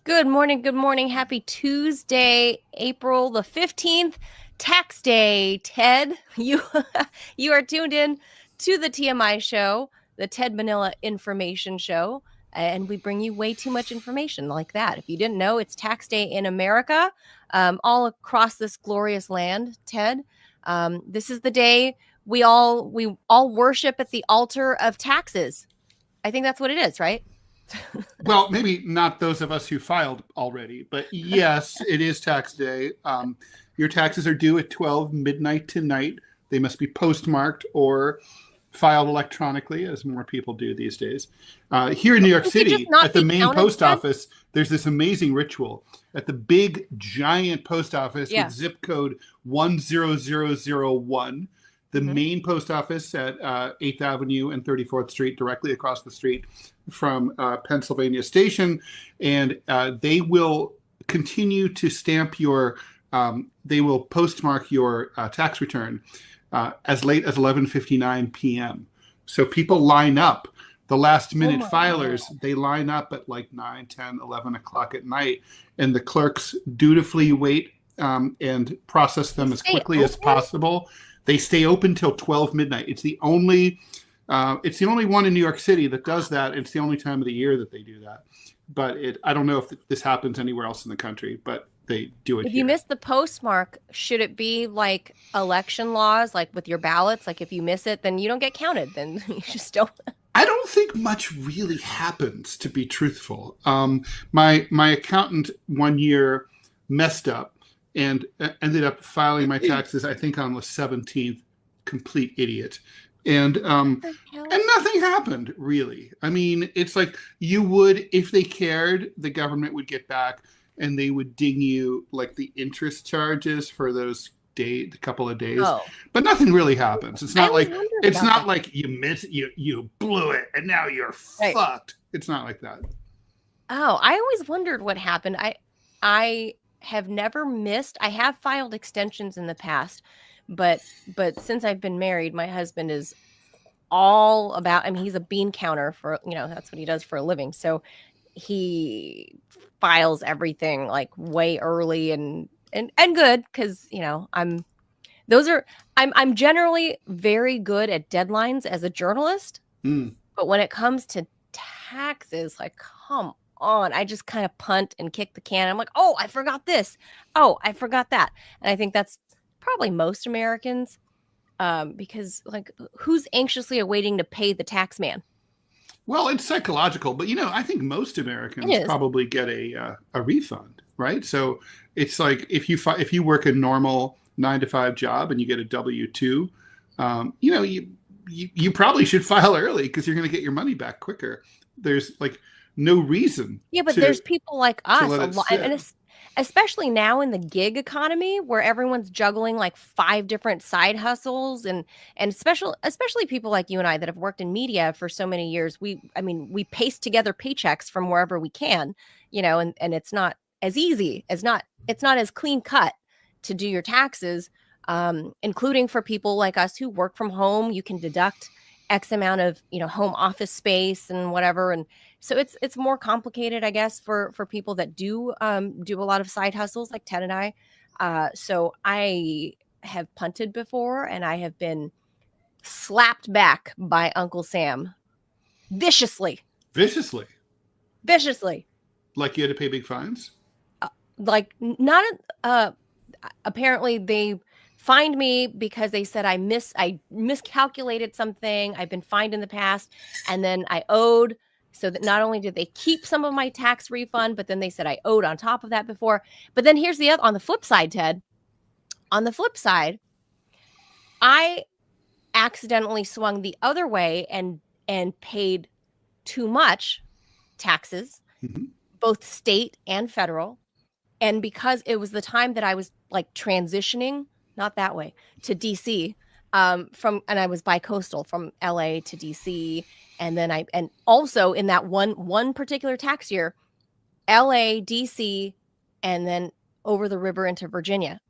Good morning. Good morning. Happy Tuesday, April the 15th, tax day. Ted, you are tuned in to the TMI Show, the Ted Manila Information Show, and we bring you way too much information like that. If you didn't know, it's tax day in America, all across this glorious land, Ted. This is the day we all worship at the altar of taxes. I think that's what it is, right? Well, maybe not those of us who filed already, but yes, it is tax day. Your taxes are due at 12 midnight tonight. They must be postmarked or filed electronically, as more people do these days. Here in New York City, at the main post office, there's this amazing ritual. At the big, giant post office with zip code 10001, the main post office at 8th Avenue and 34th Street, directly across the street from Pennsylvania Station. And they will continue to stamp they will postmark your tax return as late as 11:59 p.m. So people line up. The last minute filers, they line up at like 9, 10, 11 o'clock at night. And the clerks dutifully wait and process them as quickly as possible. They stay open till 12 midnight. It's the only one in New York City that does that. It's the only time of the year that they do that. But I don't know if this happens anywhere else in the country, but they do it. If you miss the postmark, should it be like election laws, like with your ballots? Like if you miss it, then you don't get counted. Then you just don't. I don't think much really happens, to be truthful. My accountant one year messed up and ended up filing my taxes, I think, on the 17th. Complete idiot. And nothing happened, really. I mean, it's like you would, if they cared, the government would get back and they would ding you like the interest charges for those the couple of days. But nothing really happens. It's not like you blew it and now you're fucked. It's not like that. Oh, I always wondered what happened. I have never missed. I have filed extensions in the past, but since I've been married, my husband is all about, I mean, he's a bean counter for, that's what he does for a living. So he files everything like way early and good. Cause I'm generally very good at deadlines as a journalist, but when it comes to taxes, like, come on, I just kind of punt and kick the can. I'm like, oh, I forgot this. Oh, I forgot that. And I think that's probably most Americans, because like, who's anxiously awaiting to pay the tax man? Well, it's psychological, but I think most Americans probably get a refund, right? So it's like if you work a normal 9-to-5 job and you get a W-2, you probably should file early because you're going to get your money back quicker. There's like no reason. Yeah, but there's people like us, a lot, and especially now in the gig economy where everyone's juggling like 5 different side hustles and especially people like you and I that have worked in media for so many years. We paste together paychecks from wherever we can, and it's not as easy it's not as clean cut to do your taxes, including for people like us who work from home. You can deduct X amount of, home office space and whatever. And so it's more complicated, I guess, for people that do a lot of side hustles like Ted and I. So I have punted before and I have been slapped back by Uncle Sam viciously. Like you had to pay big fines? Apparently they fined me because they said I miscalculated something. I've been fined in the past, and then I owed. So that not only did they keep some of my tax refund, but then they said I owed on top of that before. But then here's on the flip side, Ted. On the flip side, I accidentally swung the other way and paid too much taxes, both state and federal. And because it was the time that I was like transitioning, not that way, to DC, and I was bi-coastal from LA to DC. And then and also in that one particular tax year, LA, DC, and then over the river into Virginia,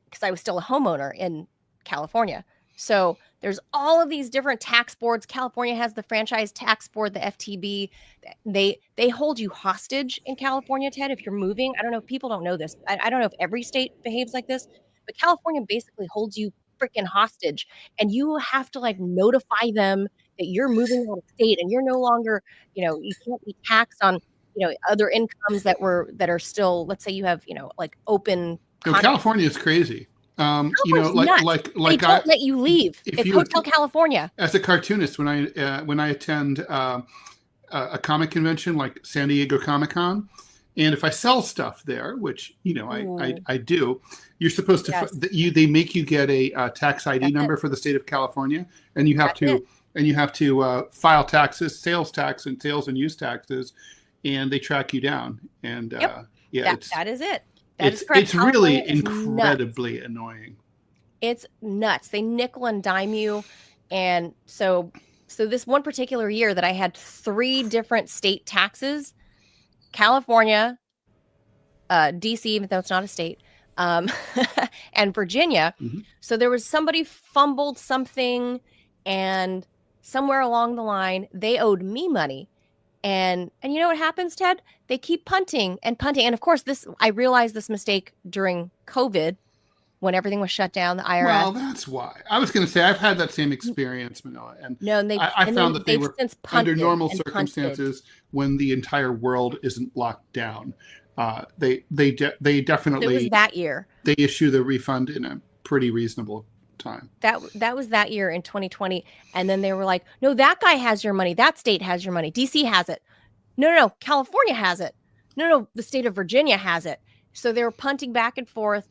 because I was still a homeowner in California. So There's all of these different tax boards. California has the franchise tax board, the FTB. They hold you hostage in California, Ted, if you're moving. I don't know if people don't know this. I don't know if every state behaves like this, but California basically holds you freaking hostage, and you have to like notify them that you're moving out of state and you're no longer, you can't be taxed on, other incomes that are still, let's say you have, like open. California is crazy. Nuts. They don't let you leave. It's Hotel California. As a cartoonist, when I attend a comic convention like San Diego Comic-Con, and if I sell stuff there, which I do, you're supposed to. Yes. They make you get a tax ID number for the state of California, and you have to file taxes, sales tax, and sales and use taxes, and they track you down. And that is it. It's really incredibly annoying. It's nuts. They nickel and dime you. And so this one particular year that I had 3 different state taxes, California, DC, even though it's not a state, and Virginia. Mm-hmm. So there was somebody fumbled something, and somewhere along the line, they owed me money. And you know what happens, Ted? They keep punting and punting. And of course, I realized this mistake during COVID when everything was shut down, the IRS. Well, that's why. I was going to say, I've had that same experience, Manila. And I found that they were, under normal circumstances, when the entire world isn't locked down, they definitely... It was that year. They issue the refund in a pretty reasonable time. That was that year in 2020. And then they were like, no, that guy has your money. That state has your money. DC has it. No, California has it. No, the state of Virginia has it. So they were punting back and forth.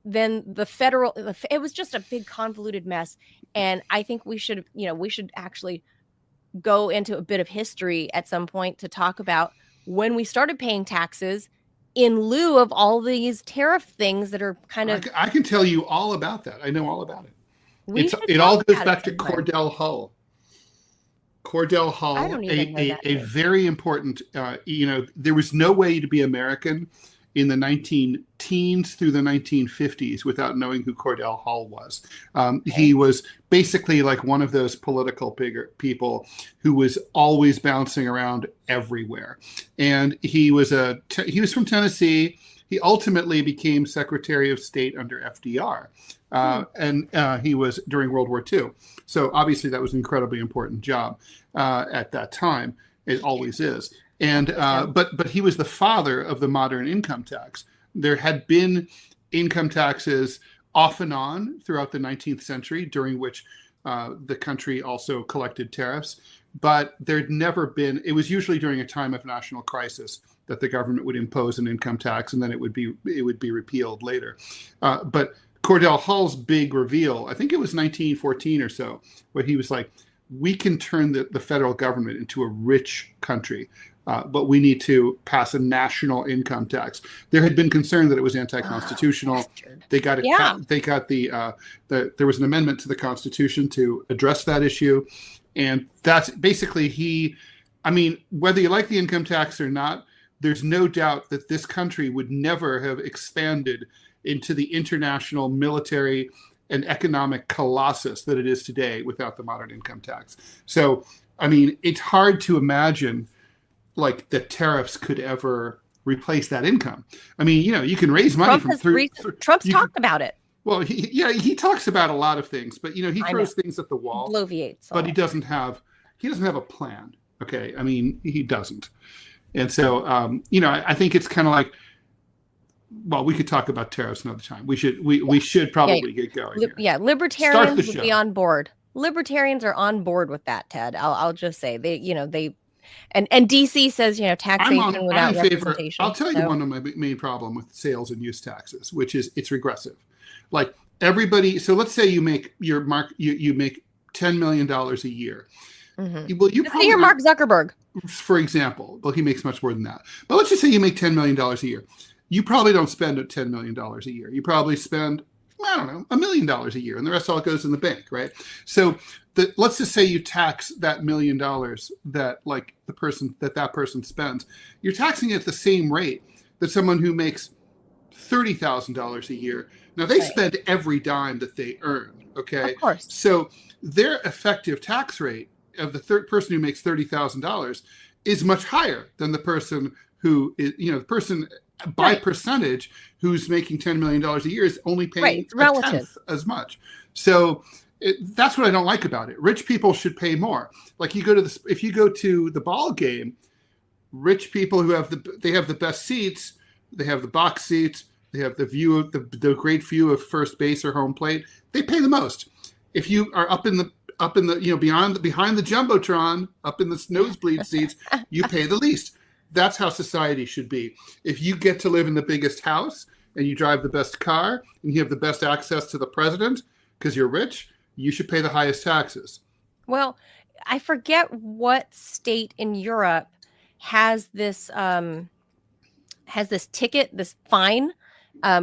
Then it was just a big convoluted mess. And I think we should actually go into a bit of history at some point to talk about when we started paying taxes in lieu of all these tariff things that are kind of... I can tell you all about that. I know all about it. It all goes back to Cordell Hull. Cordell Hull, a very important, there was no way to be American in the 19-teens through the 1950s without knowing who Cordell Hull was. He was basically like one of those political people who was always bouncing around everywhere. And he was from Tennessee. He ultimately became Secretary of State under FDR. And he was during World War II. So obviously that was an incredibly important job at that time. It always is. And but he was the father of the modern income tax. There had been income taxes off and on throughout the 19th century, during which the country also collected tariffs. But there'd never been, it was usually during a time of national crisis that the government would impose an income tax, and then it would be repealed later. But Cordell Hull's big reveal, I think it was 1914 or so, where he was like, we can turn the federal government into a rich country, but we need to pass a national income tax. There had been concern that it was anti-constitutional. They got it. Yeah. They got there was an amendment to the Constitution to address that issue, and that's basically whether you like the income tax or not, there's no doubt that this country would never have expanded into the international military and economic colossus that it is today without the modern income tax. So, it's hard to imagine like that tariffs could ever replace that income. You can raise money Trump's talked about it. Well, he talks about a lot of things, but he throws things at the wall. Bloviates. But he doesn't have a plan. Okay, he doesn't. And so, I think it's kind of like, well, we could talk about tariffs another time. We should probably get going. Libertarians would be on board. Libertarians are on board with that, Ted. I'll just say they and DC says taxation without representation. I'll tell you one of my main problem with sales and use taxes, which is it's regressive. Like everybody, so let's say you make you make $10 million a year. Mm-hmm. Well, you're Mark Zuckerberg, for example. Well, he makes much more than that. But let's just say you make $10 million a year. You probably don't spend $10 million a year. You probably spend, $1 million a year, and the rest all goes in the bank, right? So let's just say you tax that $1 million that like that person spends. You're taxing it at the same rate that someone who makes $30,000 a year. Now they Right. spend every dime that they earn. Okay. Of course. So their effective tax rate of the third person who makes $30,000 is much higher than the person who is, the person by percentage who's making $10 million a year is only paying a tenth as much. So that's what I don't like about it. Rich people should pay more. Like if you go to the ball game, rich people who have the best seats, they have the box seats, they have the view of the great view of first base or home plate. They pay the most. If you are up in the behind the jumbotron, up in the nosebleed seats, you pay the least. That's how society should be. If you get to live in the biggest house and you drive the best car and you have the best access to the president because you're rich, you should pay the highest taxes. Well, I forget what state in Europe has this ticket, this fine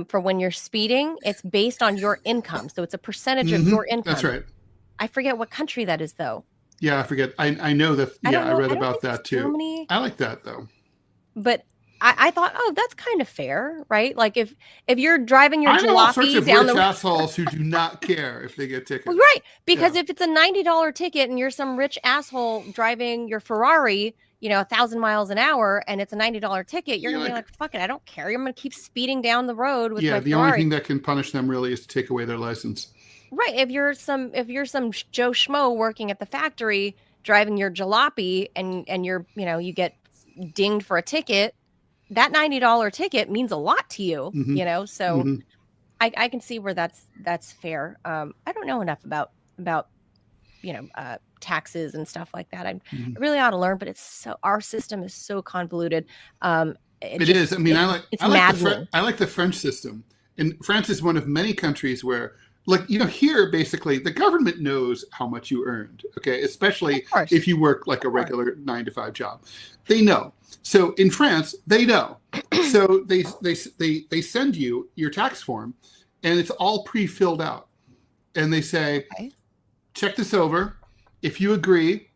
for when you're speeding. It's based on your income, so it's a percentage of your income. That's right. I forget what country that is, though. Yeah, I forget. I know that. I read about that too. Germany. I like that though. But I thought, oh, that's kind of fair, right? Like if you're driving your jalopy down all sorts of rich the assholes who do not care if they get tickets. Well, right, because if it's a $90 ticket and you're some rich asshole driving your Ferrari, 1,000 miles an hour, and it's a $90 ticket, you're gonna be like, fuck it, I don't care. I'm gonna keep speeding down the road with my Ferrari. The only thing that can punish them really is to take away their license. Right. If you're some Joe Schmo working at the factory driving your jalopy and you're, you get dinged for a ticket, that $90 ticket means a lot to you, so I can see where that's fair. I don't know enough about taxes and stuff like that. I really ought to learn, but our system is so convoluted. It is. I mean, I like the French system. And France is one of many countries where, like, here, basically, the government knows how much you earned, okay? Especially if you work like a regular 9-to-5 job. They know. So in France, they know. So they send you your tax form, and it's all pre-filled out. And they say, check this over. If you agree,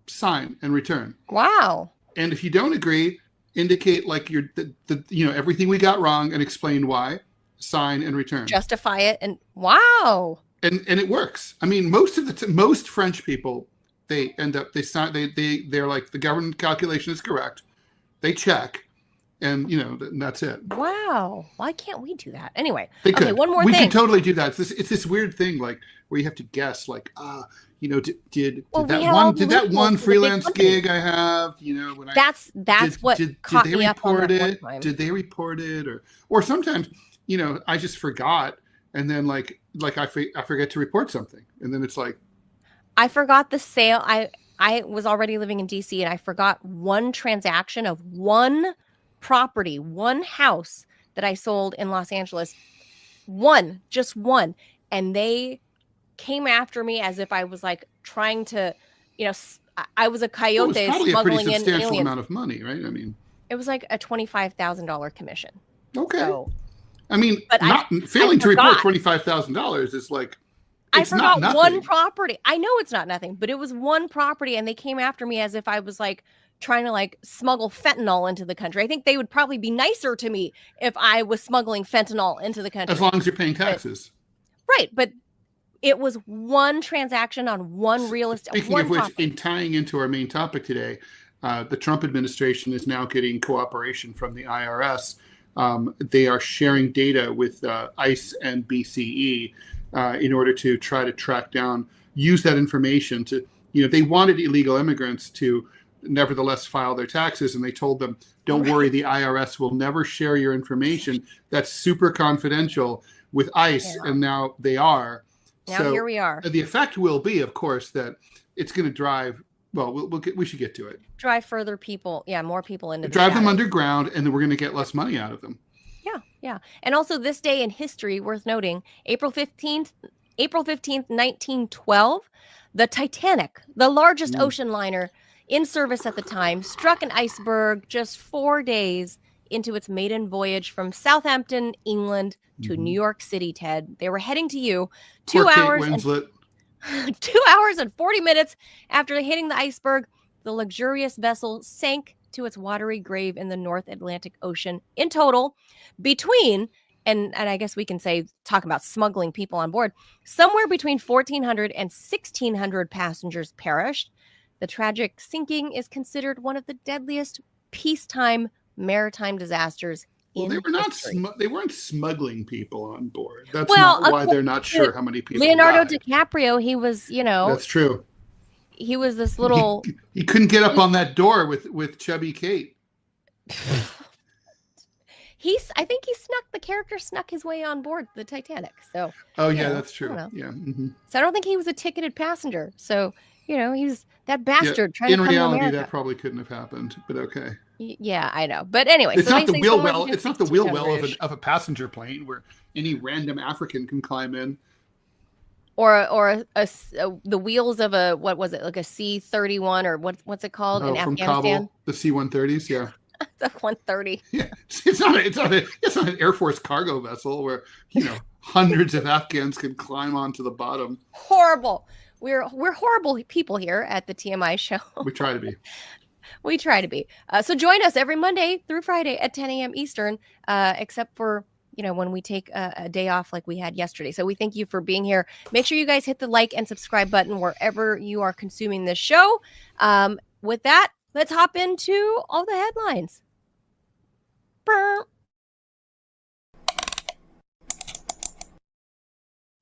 sign and return. Wow. And if you don't agree, indicate like everything we got wrong and explain why. Sign and return. Justify it, and wow. And it works. I mean, most French people, they end up they're like, the government calculation is correct. They check, and that's it. Wow. Why can't we do that? Anyway, okay, one more thing. We can totally do that. It's this weird thing, like, where you have to guess, like, did that one freelance gig I have, when that's what caught me up on that one time. Did they report it, or sometimes, I just forgot, and then like I forget to report something, and then it's like, I forgot the sale. I was already living in DC, and I forgot one transaction of one property, one house that I sold in Los Angeles. Just one. And they came after me as if I was like trying to, I was a coyote smuggling in aliens. Probably a pretty substantial amount of money, right? I mean, it was like a $25,000 commission. Okay. So, I mean, failing to report $25,000 is like, I forgot one property. I know it's not nothing, but it was one property, and they came after me as if I was like trying to like smuggle fentanyl into the country. I think they would probably be nicer to me if I was smuggling fentanyl into the country. As long as you're paying taxes. But it was one transaction on one real estate. Speaking of which, in tying into our main topic today, the Trump administration is now getting cooperation from the IRS. They are sharing data with ICE and BCE in order to try to track down, use that information to, they wanted illegal immigrants to nevertheless file their taxes, and they told them, don't worry, the IRS will never share your information. That's super confidential with ICE, and now they are. Now here we are. The effect will be, of course, that it's going to drive. Well, we should get to it. Drive further people, more people into drive them underground, and then we're going to get less money out of them. Yeah. And also this day in history, worth noting, April 15th, 1912, the Titanic, the largest ocean liner in service at the time, struck an iceberg just 4 days into its maiden voyage from Southampton, England to New York City, Ted. They were heading to you 2 hours and 2 hours and 40 minutes after hitting the iceberg. The luxurious vessel sank to its watery grave in the North Atlantic Ocean. In total, between and I guess we can talk about smuggling people on board. Somewhere between 1,400 and 1,600 passengers perished. The tragic sinking is considered one of the deadliest peacetime maritime disasters in history. They weren't smuggling people on board. That's not why they're not sure how many people Leonardo died. DiCaprio, he was, That's true. He was this little... He couldn't get up on that door with chubby Kate. I think the character snuck his way on board the Titanic. So. Oh yeah, that's true. Yeah. Mm-hmm. So I don't think he was a ticketed passenger. So, he's that bastard trying to come to America. In reality, that probably couldn't have happened, but okay. Yeah, I know. But anyway. It's not the wheel well. It's not the wheel well of a passenger plane where any random African can climb in. Or the wheels of a, what was it, like a C-31 or what's it called in from Afghanistan? Kabul, the C-130s, yeah. The 130. Yeah, it's not an Air Force cargo vessel where hundreds of Afghans can climb onto the bottom. Horrible. We're horrible people here at the TMI Show. We try to be. We try to be. So join us every Monday through Friday at 10 a.m. Eastern, except for when we take a day off like we had yesterday. So we thank you for being here. Make sure you guys hit the like and subscribe button wherever you are consuming this show. With that, let's hop into all the headlines.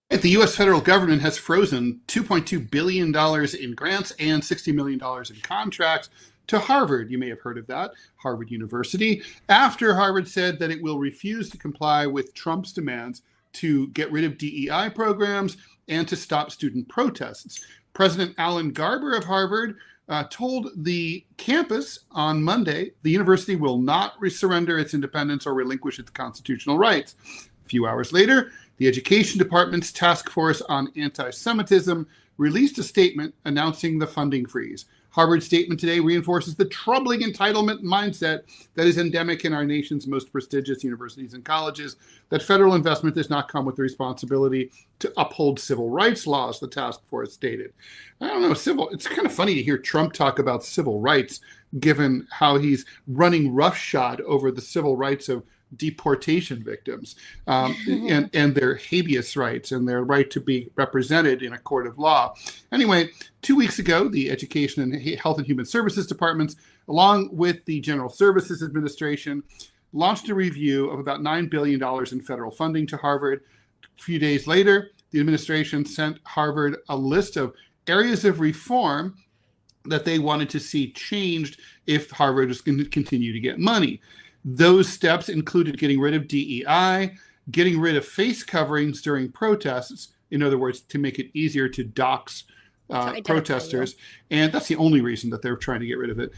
The U.S. federal government has frozen $2.2 billion in grants and $60 million in contracts to Harvard. You may have heard of that, Harvard University, after Harvard said that it will refuse to comply with Trump's demands to get rid of DEI programs and to stop student protests. President Alan Garber of Harvard told the campus on Monday the university will not surrender its independence or relinquish its constitutional rights. A few hours later, the Education Department's Task Force on Anti-Semitism released a statement announcing the funding freeze. Harvard's statement today reinforces the troubling entitlement mindset that is endemic in our nation's most prestigious universities and colleges, that federal investment does not come with the responsibility to uphold civil rights laws, the task force stated. I don't know, it's kind of funny to hear Trump talk about civil rights, given how he's running roughshod over the civil rights of deportation victims and their habeas rights and their right to be represented in a court of law. Anyway, 2 weeks ago, the Education and Health and Human Services Departments, along with the General Services Administration, launched a review of about $9 billion in federal funding to Harvard. A few days later, the administration sent Harvard a list of areas of reform that they wanted to see changed if Harvard was going to continue to get money. Those steps included getting rid of DEI, getting rid of face coverings during protests, in other words, to make it easier to dox protesters. And that's the only reason that they're trying to get rid of it.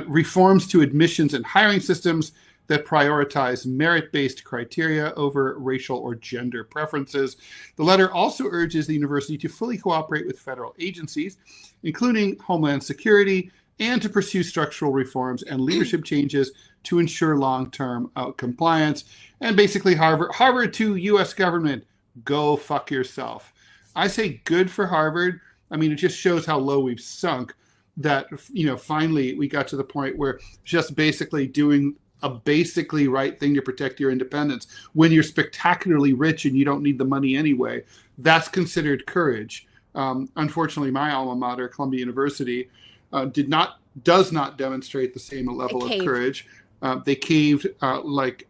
Reforms to admissions and hiring systems that prioritize merit-based criteria over racial or gender preferences. The letter also urges the university to fully cooperate with federal agencies, including Homeland Security, and to pursue structural reforms and leadership changes to ensure long-term compliance. And basically, Harvard to U.S. government, go fuck yourself. I say good for Harvard. I mean, it just shows how low we've sunk that, finally we got to the point where just basically doing a basically right thing to protect your independence when you're spectacularly rich and you don't need the money anyway. That's considered courage. Unfortunately, my alma mater, Columbia University, does not demonstrate the same level of courage. They caved like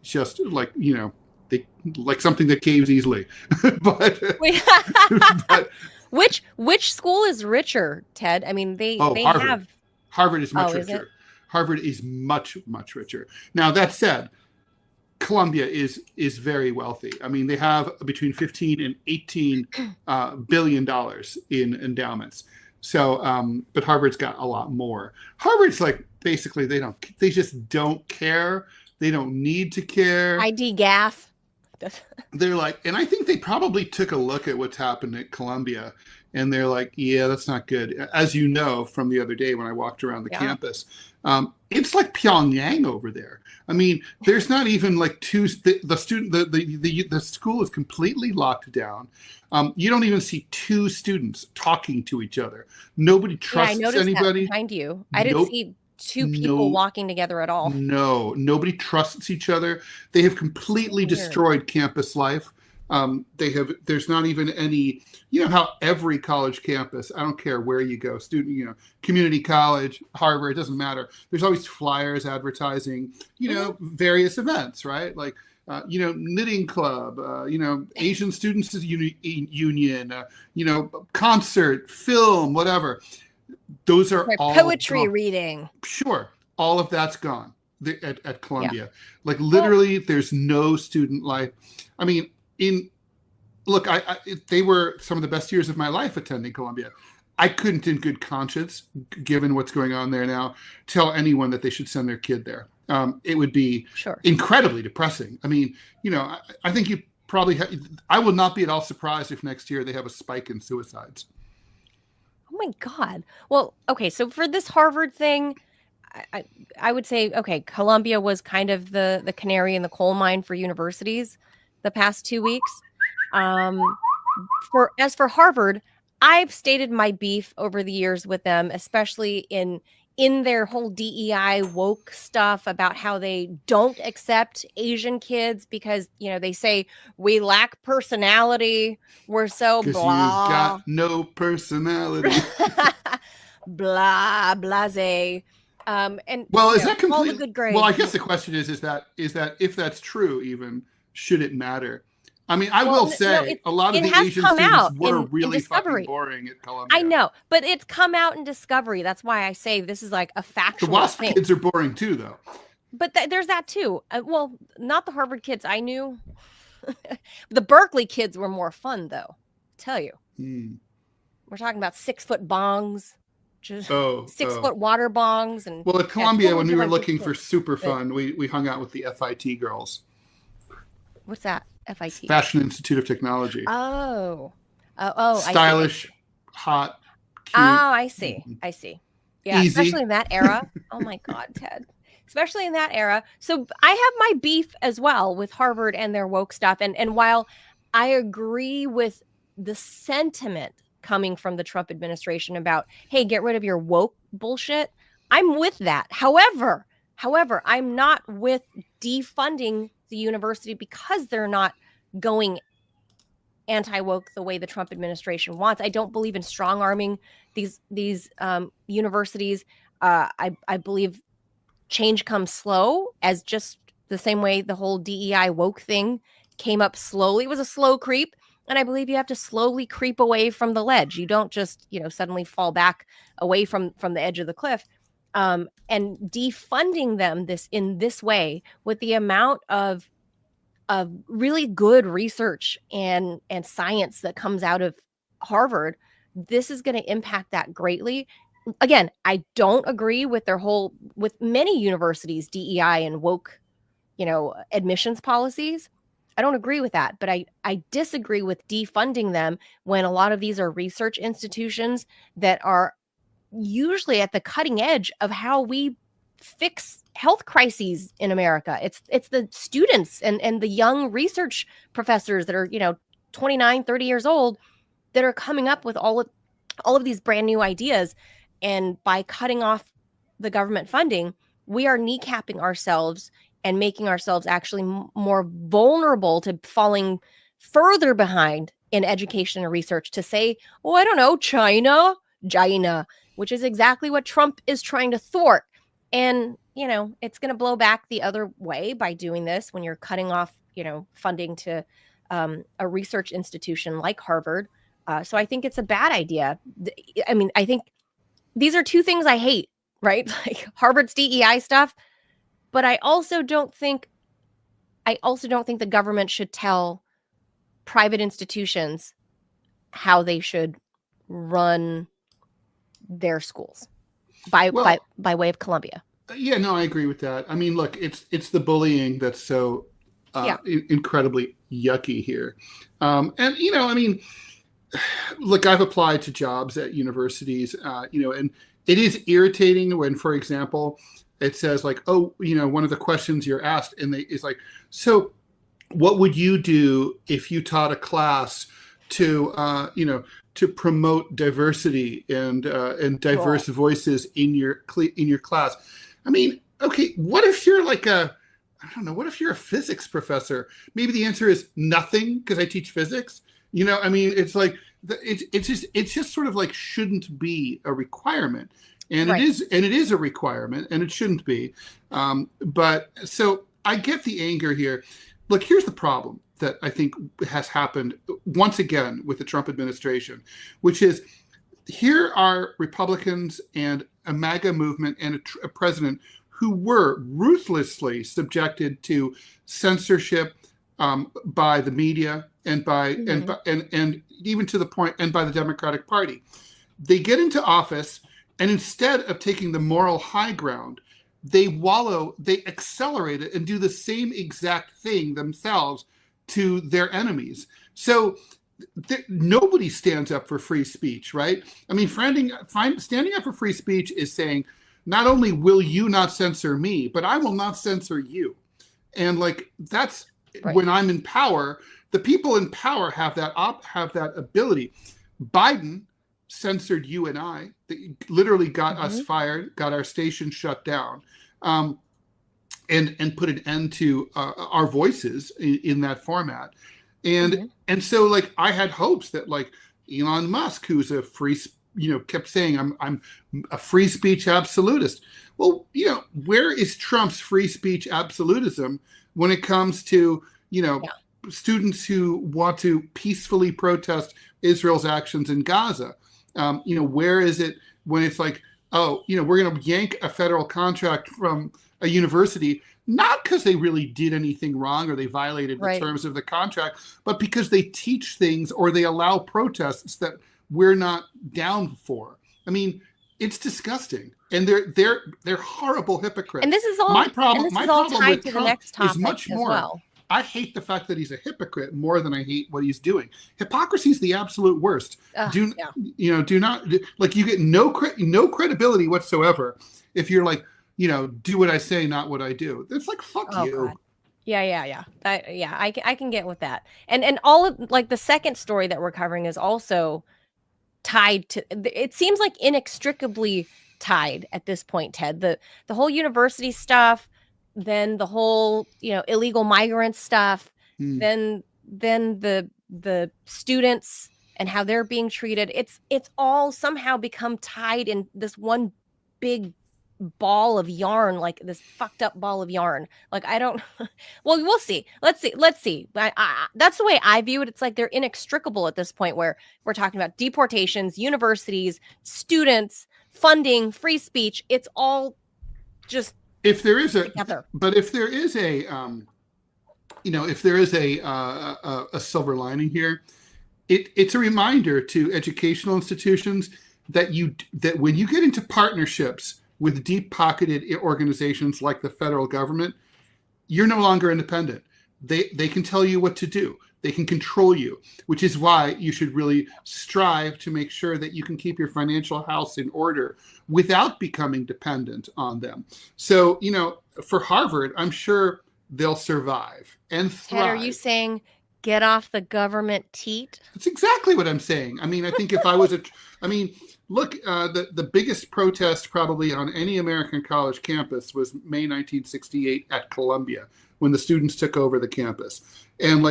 something that caves easily. but which school is richer, Ted? I mean, they Harvard. have Harvard is much richer. Harvard is much, much richer. Now, that said, Columbia is very wealthy. I mean, they have between 15 and 18 billion dollars in endowments. So, but Harvard's got a lot more. Harvard's like, basically, they just don't care. They don't need to care. ID gaff. They're like, and I think they probably took a look at what's happened at Columbia, and they're like, yeah, that's not good. As you know from the other day when I walked around the campus, it's like Pyongyang over there. I mean, there's not even like the school is completely locked down. You don't even see two students talking to each other. Nobody trusts anybody. That behind you. I didn't see two people No, walking together at all. no, nobody trusts each other. They have completely Weird. destroyed campus life. There's not even any, you know, how every college campus, I don't care where you go, student, you know, community college, Harvard, it doesn't matter. There's always flyers advertising, you know, various events, right? Like, you know, knitting club, you know, Asian Students Union, you know, concert, film, whatever. Those are all poetry gone. reading. Sure. All of that's gone at Columbia. Yeah. Like literally there's no student life. I mean, they were some of the best years of my life attending Columbia. I couldn't in good conscience, given what's going on there now, tell anyone that they should send their kid there. It would be incredibly depressing. I mean, you know, I think you probably I will not be at all surprised if next year they have a spike in suicides. Oh my God. Well, okay. So for this Harvard thing, I would say, okay, Columbia was kind of the canary in the coal mine for universities the past 2 weeks. As for Harvard, I've stated my beef over the years with them, especially in their whole DEI woke stuff about how they don't accept Asian kids because, you know, they say we lack personality. We're so blah. You've got no personality. Blah, blase. And well, is that all the good grades? Well, I guess the question is that if that's true, even should it matter? I mean, I will say a lot of the Asian students were really fucking boring at Columbia. I know, but it's come out in Discovery. That's why I say this is like a factual The WASP thing. kids are boring too, though. But there's that too. Well, not the Harvard kids I knew. The Berkeley kids were more fun, though. I'll tell you. We're talking about 6-foot bongs. Just 6-foot water bongs. And well, at Columbia, when we were looking for super fun, we hung out with the FIT girls. What's that? FIT. Fashion Institute of Technology. Oh. Stylish, hot, cute. Oh, I see. I see. Yeah, easy. Especially in that era. Oh my God, Ted. Especially in that era. So I have my beef as well with Harvard and their woke stuff. And while I agree with the sentiment coming from the Trump administration about, hey, get rid of your woke bullshit, I'm with that. However, I'm not with defunding the university because they're not going anti-woke the way the Trump administration wants. I don't believe in strong arming these universities. I believe change comes slow, as just the same way the whole DEI woke thing came up slowly. It was a slow creep. And I believe you have to slowly creep away from the ledge. You don't just, suddenly fall back away from the edge of the cliff. And defunding them in this way, with the amount of really good research and science that comes out of Harvard, this is going to impact that greatly. Again, I don't agree with with many universities' DEI and woke, admissions policies. I don't agree with that, but I disagree with defunding them when a lot of these are research institutions that are usually at the cutting edge of how we fix health crises in America. It's the students and the young research professors that are, 29, 30 years old that are coming up with all of these brand new ideas. And by cutting off the government funding, we are kneecapping ourselves and making ourselves actually more vulnerable to falling further behind in education and research, to say, I don't know, China, which is exactly what Trump is trying to thwart. And, it's going to blow back the other way by doing this when you're cutting off, funding to a research institution like Harvard. So I think it's a bad idea. I mean, I think these are two things I hate, right? Like Harvard's DEI stuff. But I also don't think the government should tell private institutions how they should run their schools by way of Columbia. Yeah, no, I agree with that. I mean, look, it's the bullying that's so incredibly yucky here. And look, I've applied to jobs at universities, and it is irritating when, for example, it says like, one of the questions you're asked, and is like, so what would you do if you taught a class to, to promote diversity and diverse voices in your class. I mean, okay, what if you're like I don't know, what if you're a physics professor? Maybe the answer is nothing because I teach physics. I mean, it's like it's just sort of like shouldn't be a requirement, and it is a requirement, and it shouldn't be. But so I get the anger here. Look, here's the problem that I think has happened once again with the Trump administration, which is here are Republicans and a MAGA movement and a president who were ruthlessly subjected to censorship by the media and by and even to the point and by the Democratic Party. They get into office, and instead of taking the moral high ground, they accelerate it and do the same exact thing themselves to their enemies. So nobody stands up for free speech, right? I mean, standing up for free speech is saying, not only will you not censor me, but I will not censor you. And like, that's when I'm in power, the people in power have that ability. Biden censored you and I. They literally got us fired, got our station shut down, and put an end to our voices in that format. And so like I had hopes that like Elon Musk, who's a kept saying I'm a free speech absolutist. Well, where is Trump's free speech absolutism when it comes to students who want to peacefully protest Israel's actions in Gaza? Where is it when it's like, we're going to yank a federal contract from a university, not because they really did anything wrong or they violated the terms of the contract, but because they teach things or they allow protests that we're not down for. I mean, it's disgusting, and they're horrible hypocrites. And this is all my problem tied with to Trump the next topic is much more. Well. I hate the fact that he's a hypocrite more than I hate what he's doing. Hypocrisy is the absolute worst. Do not like, you get no credibility whatsoever if you're like, do what I say, not what I do. It's like, fuck you. God. Yeah. I can get with that. And all of like the second story that we're covering is also tied to, it seems like inextricably tied at this point, Ted. The whole university stuff, then the whole, illegal migrant stuff, then the students and how they're being treated. It's all somehow become tied in this one big ball of yarn, like this fucked up ball of yarn. Like, I don't, well, we'll see. Let's see. That's the way I view it. It's like they're inextricable at this point, where we're talking about deportations, universities, students, funding, free speech. It's all just, if there is a silver lining here, it's a reminder to educational institutions that when you get into partnerships with deep-pocketed organizations like the federal government, you're no longer independent. They can tell you what to do. They can control you, which is why you should really strive to make sure that you can keep your financial house in order without becoming dependent on them. So, for Harvard, I'm sure they'll survive and thrive. Ted, are you saying get off the government teat? That's exactly what I'm saying. I mean, I think if I was look, the biggest protest probably on any American college campus was May 1968 at Columbia, when the students took over the campus. And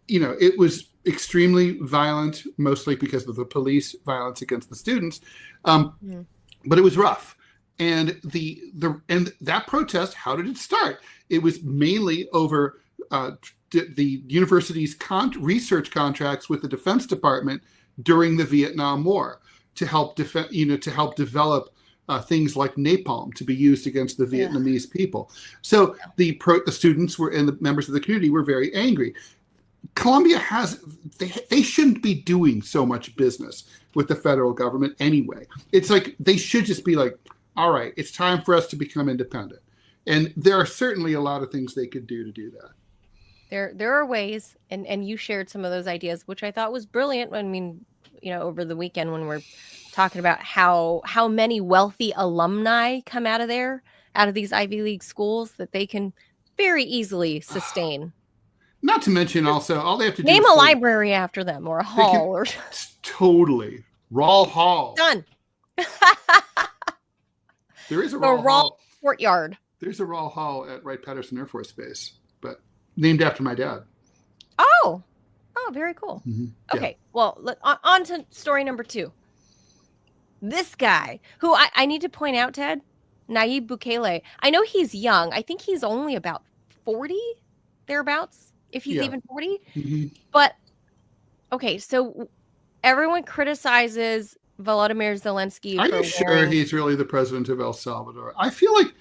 it was extremely violent, mostly because of the police violence against the students. But it was rough. And that protest, how did it start? It was mainly over the university's research contracts with the Defense Department during the Vietnam War to help develop things like napalm to be used against the Vietnamese people. So the students and the members of the community were very angry. Columbia they shouldn't be doing so much business with the federal government anyway. It's like they should just be like, all right, it's time for us to become independent. And there are certainly a lot of things they could do to do that. There are ways, and you shared some of those ideas, which I thought was brilliant. I mean, over the weekend when we're talking about how many wealthy alumni come out of these Ivy League schools that they can very easily sustain. Not to mention also, all they have to do Name is a go- library after them or a hall or totally. Rall Hall. done. There is a The Rall Rall Hall. Courtyard. There's a Rall Hall at Wright-Patterson Air Force Base, but named after my dad. Oh, very cool. Mm-hmm. Okay, well, on to story number 2. This guy, who I need to point out, Ted, Nayib Bukele, I know he's young. I think he's only about 40, thereabouts, if he's even 40. Mm-hmm. But, okay, so everyone criticizes Volodymyr Zelensky. Are you sure he's really the president of El Salvador? I feel like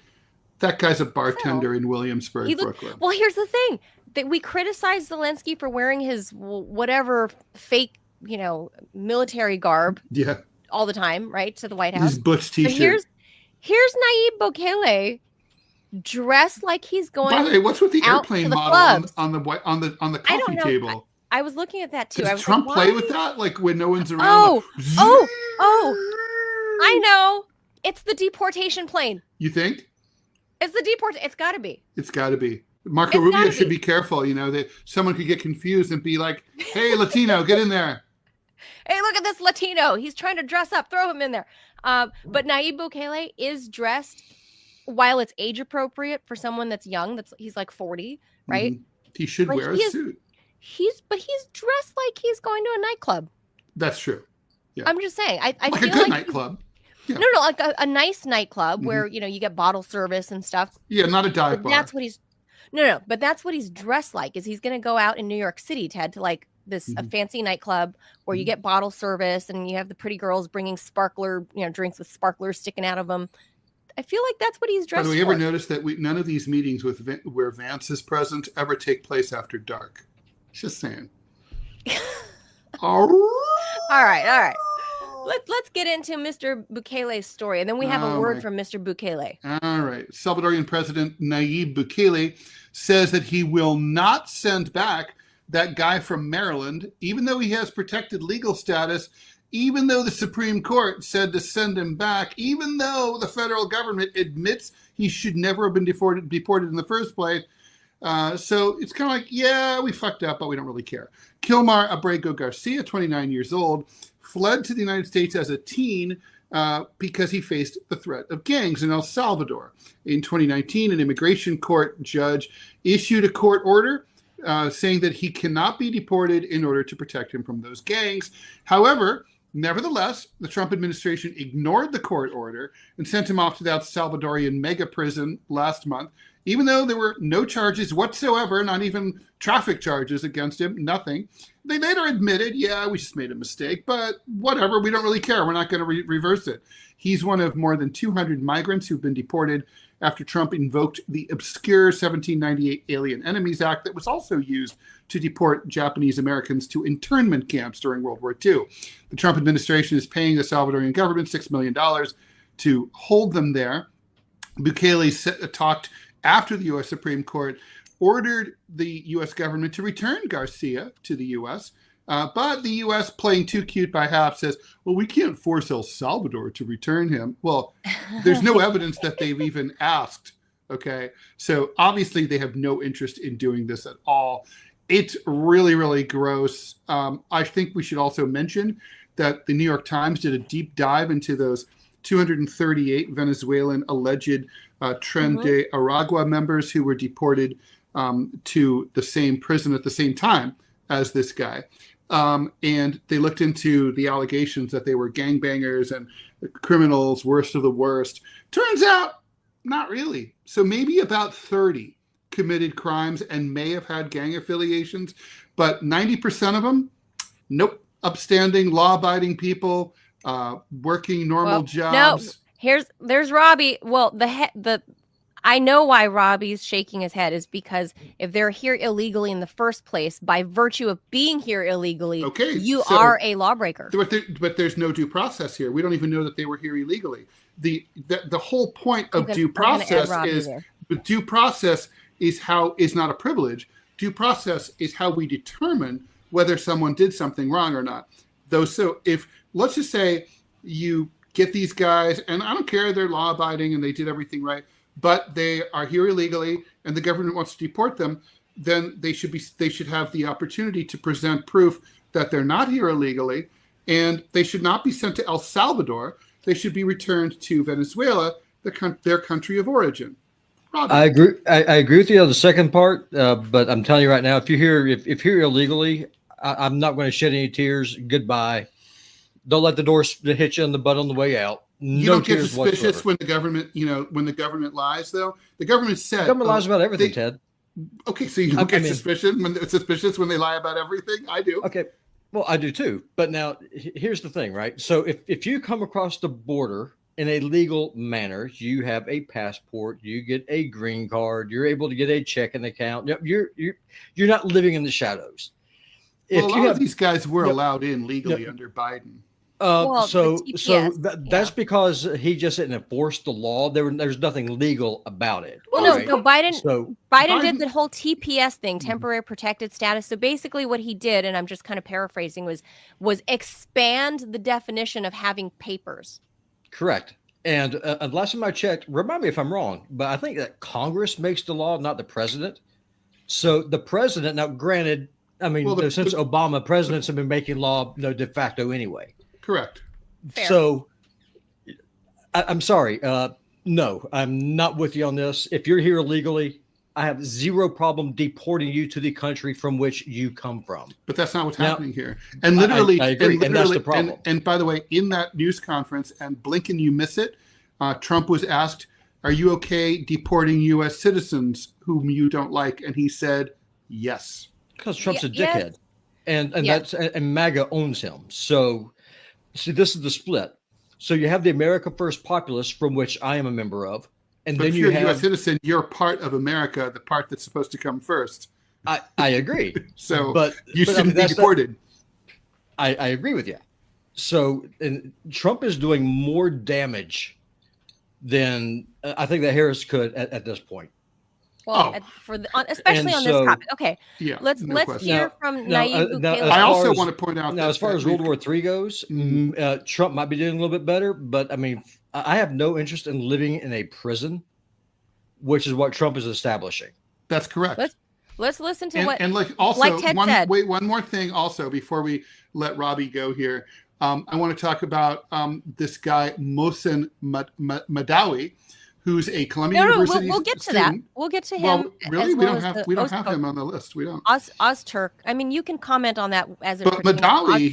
that guy's a bartender in Williamsburg, Brooklyn. Well, here's the thing. That we criticize Zelensky for wearing his whatever fake, military garb all the time, right, to the White House. His Butch t-shirt. Here's Nayib Bukele dressed like he's going. By the way, what's with the airplane model on the coffee table? I was looking at that too. Does Trump play with that, like when no one's around? I know. It's the deportation plane. You think? It's the deportation. It's got to be. It's got to be. Marco Rubio should be careful. That someone could get confused and be like, "Hey, Latino, get in there." Hey, look at this Latino. He's trying to dress up. Throw him in there. But Nayib Bukele is dressed, while it's age appropriate for someone that's young. He's like 40, right? Mm-hmm. He should wear a suit. He's dressed like he's going to a nightclub. That's true. Yeah. I'm just saying. I like feel a good nightclub. Yeah. No, like a nice nightclub where you get bottle service and stuff. Yeah, not a dive bar. That's what he's. No, but that's what he's dressed like. Is he's going to go out in New York City, Ted, to like this a fancy nightclub where you get bottle service and you have the pretty girls bringing sparkler, drinks with sparklers sticking out of them. I feel like that's what he's dressed for. Have we ever noticed that none of these meetings where Vance is present ever take place after dark? Just saying. All right. Let's get into Mr. Bukele's story, and then we have a word from Mr. Bukele. All right. Salvadorian President Nayib Bukele says that he will not send back that guy from Maryland, even though he has protected legal status, even though the Supreme Court said to send him back, even though the federal government admits he should never have been deported in the first place. So it's kind of like, yeah, we fucked up, but we don't really care. Kilmar Abrego Garcia, 29 years old, fled to the United States as a teen because he faced the threat of gangs in El Salvador. In 2019, an immigration court judge issued a court order saying that he cannot be deported in order to protect him from those gangs. However, nevertheless, the Trump administration ignored the court order and sent him off to that Salvadorian mega prison last month, even though there were no charges whatsoever, not even traffic charges against him, nothing. They later admitted, yeah, we just made a mistake, but whatever, we don't really care. We're not going to reverse it. He's one of more than 200 migrants who've been deported after Trump invoked the obscure 1798 Alien Enemies Act that was also used to deport Japanese Americans to internment camps during World War II. The Trump administration is paying the Salvadorian government $6 million to hold them there. Bukele talked after the U.S. Supreme Court ordered the U.S. government to return Garcia to the U.S., but the U.S., playing too cute by half, says, well, we can't force El Salvador to return him. Well, there's no evidence that they've even asked, okay? So obviously they have no interest in doing this at all. It's really, really gross. I think we should also mention that the New York Times did a deep dive into those 238 Venezuelan alleged Tren de Aragua members who were deported to the same prison at the same time as this guy. And they looked into the allegations that they were gangbangers and criminals, worst of the worst. Turns out, not really. So maybe about 30 committed crimes and may have had gang affiliations, but 90% of them, nope, upstanding, law-abiding people, working normal jobs. No, there's Robbie. Well, I know why Robbie's shaking his head is because if they're here illegally in the first place, by virtue of being here illegally, you are a lawbreaker. But there's no due process here. We don't even know that they were here illegally. The whole point of due process is not a privilege. Due process is how we determine whether someone did something wrong or not. So if, let's just say you get these guys, and I don't care, they're law-abiding and they did everything right, but they are here illegally and the government wants to deport them, then they should have the opportunity to present proof that they're not here illegally, and they should not be sent to El Salvador. They should be returned to Venezuela, their country of origin. Robbie. I agree. I agree with you on the second part, but I'm telling you right now, if you're here, if you're illegally, I'm not going to shed any tears. Goodbye. Don't let the door hit you in the butt on the way out. You don't get suspicious when the government lies, though. The government said the government lies about everything, Ted. Okay, so you don't get suspicious when they lie about everything? I do. Okay, well, I do too. But now, here's the thing, right? So if you come across the border in a legal manner, you have a passport, you get a green card, you're able to get a checking account. You're not living in the shadows. Well, a lot of these guys were allowed in legally under Biden. That's because he just didn't enforce the law. There's nothing legal about it. Well, no, Biden did the whole TPS thing, temporary protected status. So basically what he did, and I'm just kind of paraphrasing, was expand the definition of having papers. Correct. And last time I checked, remind me if I'm wrong, but I think that Congress makes the law, not the president. So the president, now granted, I mean, since Obama, presidents have been making law de facto anyway. Correct. Fair. So I'm sorry. No, I'm not with you on this. If you're here illegally, I have zero problem deporting you to the country from which you come from. But that's not what's happening here. And literally, I agree. And that's the problem. And by the way, in that news conference, and blink and you miss it, Trump was asked, "Are you okay deporting U.S. citizens whom you don't like?" And he said, "Yes." Because Trump's a dickhead, and MAGA owns him. So, see, this is the split. So you have the America First populists, from which I am a member of, and but then if you you're have a U.S. citizen. You're part of America, the part that's supposed to come first. I agree. So, but you shouldn't be deported. I agree with you. So, and Trump is doing more damage than I think that Harris could at this point. Well, especially on this topic. Okay, let's hear from Nayib Bukele. I also want to point out now, as far as World War III goes, Trump might be doing a little bit better, but I mean, I have no interest in living in a prison, which is what Trump is establishing. That's correct. Let's listen to what Ted said. Wait, one more thing also before we let Robbie go here. I want to talk about this guy Mohsen Mahdawi, who's a Columbia University we'll get to student. that. We'll get to him. Well, really, we don't have him on the list. We don't. Ozturk. I mean, you can comment on that as it. But Mahdawi,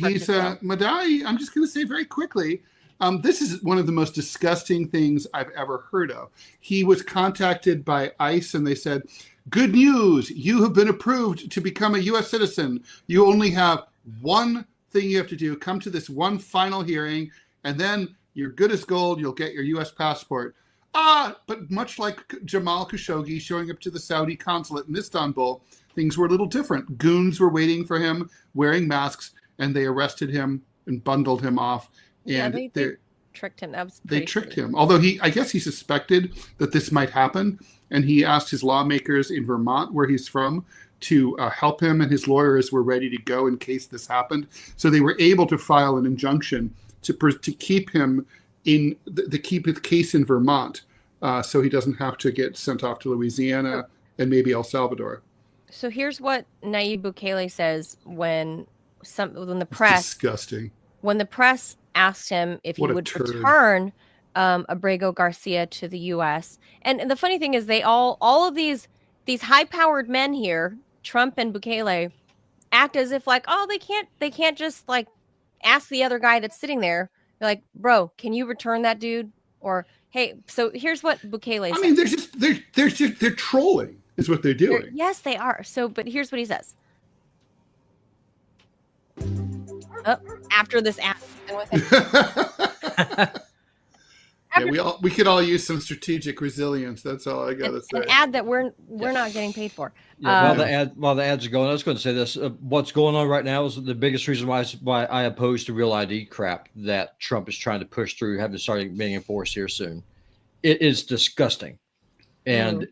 Mahdawi. I'm just going to say very quickly. This is one of the most disgusting things I've ever heard of. He was contacted by ICE, and they said, "Good news! You have been approved to become a U.S. citizen. You only have one thing you have to do: come to this one final hearing, and then you're good as gold. You'll get your U.S. passport." But much like Jamal Khashoggi showing up to the Saudi consulate in Istanbul, things were a little different. Goons were waiting for him, wearing masks, and they arrested him and bundled him off. And they tricked him. They tricked him. Although I guess he suspected that this might happen, and he asked his lawmakers in Vermont, where he's from, to help him, and his lawyers were ready to go in case this happened. So they were able to file an injunction to keep him keep his case in Vermont, so he doesn't have to get sent off to Louisiana and maybe El Salvador. So here's what Nayib Bukele says when the press disgusting. When the press asked him if he would return Abrego Garcia to the U.S. And the funny thing is, all of these high-powered men here, Trump and Bukele, act as if like, they can't just like ask the other guy that's sitting there. They're like, "Bro, can you return that dude?" Or, "Hey," so here's what Bukele says. I mean, they're trolling is what they're doing. Yes, they are. So, but here's what he says. After this ad. We could all use some strategic resilience. That's all I got to say. An ad that we're not getting paid for. While the ads are going, I was going to say this. What's going on right now is the biggest reason why I oppose the real ID crap that Trump is trying to push through, having started being enforced here soon. It is disgusting, and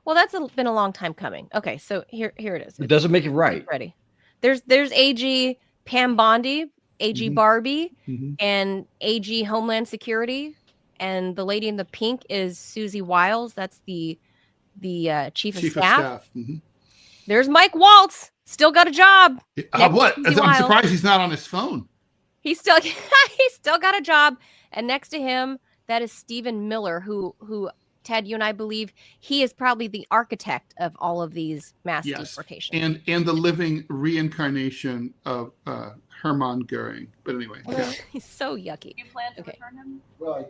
well, that's been a long time coming. Okay, so here it is. It doesn't make it right. Ready? There's AG Pam Bondi, AG Barbie, and AG Homeland Security, and the lady in the pink is Susie Wiles. That's the the chief of Chief of staff. staff. Mm-hmm. There's Mike Waltz, still got a job. What? I'm surprised he's not on his phone. He's still got a job. And next to him, that is Stephen Miller, who Ted, you and I believe he is probably the architect of all of these mass deportations. And the living reincarnation of Hermann Goering. But anyway, he's so yucky. You plan to return him? Well,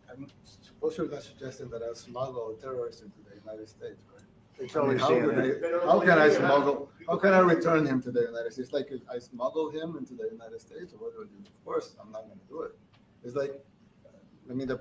I'm supposed you're not suggesting that I smuggle a terrorist into the United States, right? How can I return him to the United States? Like I smuggle him into the United States, or what do I do? Of course, I'm not going to do it. It's like, I mean, the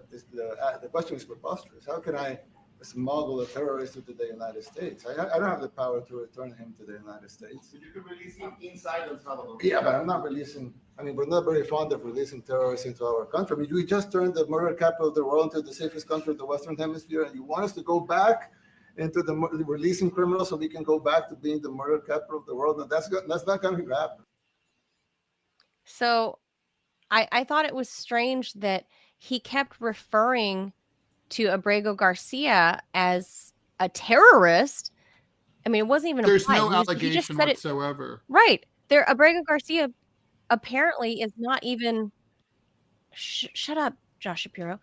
question is preposterous. How can I smuggle a terrorist into the United States? I don't have the power to return him to the United States. So you can release him inside El Salvador. Yeah, but I'm not releasing. I mean, we're not very fond of releasing terrorists into our country. I mean, we just turned the murder capital of the world into the safest country of the Western Hemisphere, and you want us to go back into the releasing criminals so we can go back to being the murder capital of the world? And that's not going to happen. So I thought it was strange that he kept referring to Abrego Garcia as a terrorist. I mean, it wasn't even there's implied. no He allegation just said whatsoever. Right. Abrego Garcia apparently is not even shut up, Josh Shapiro.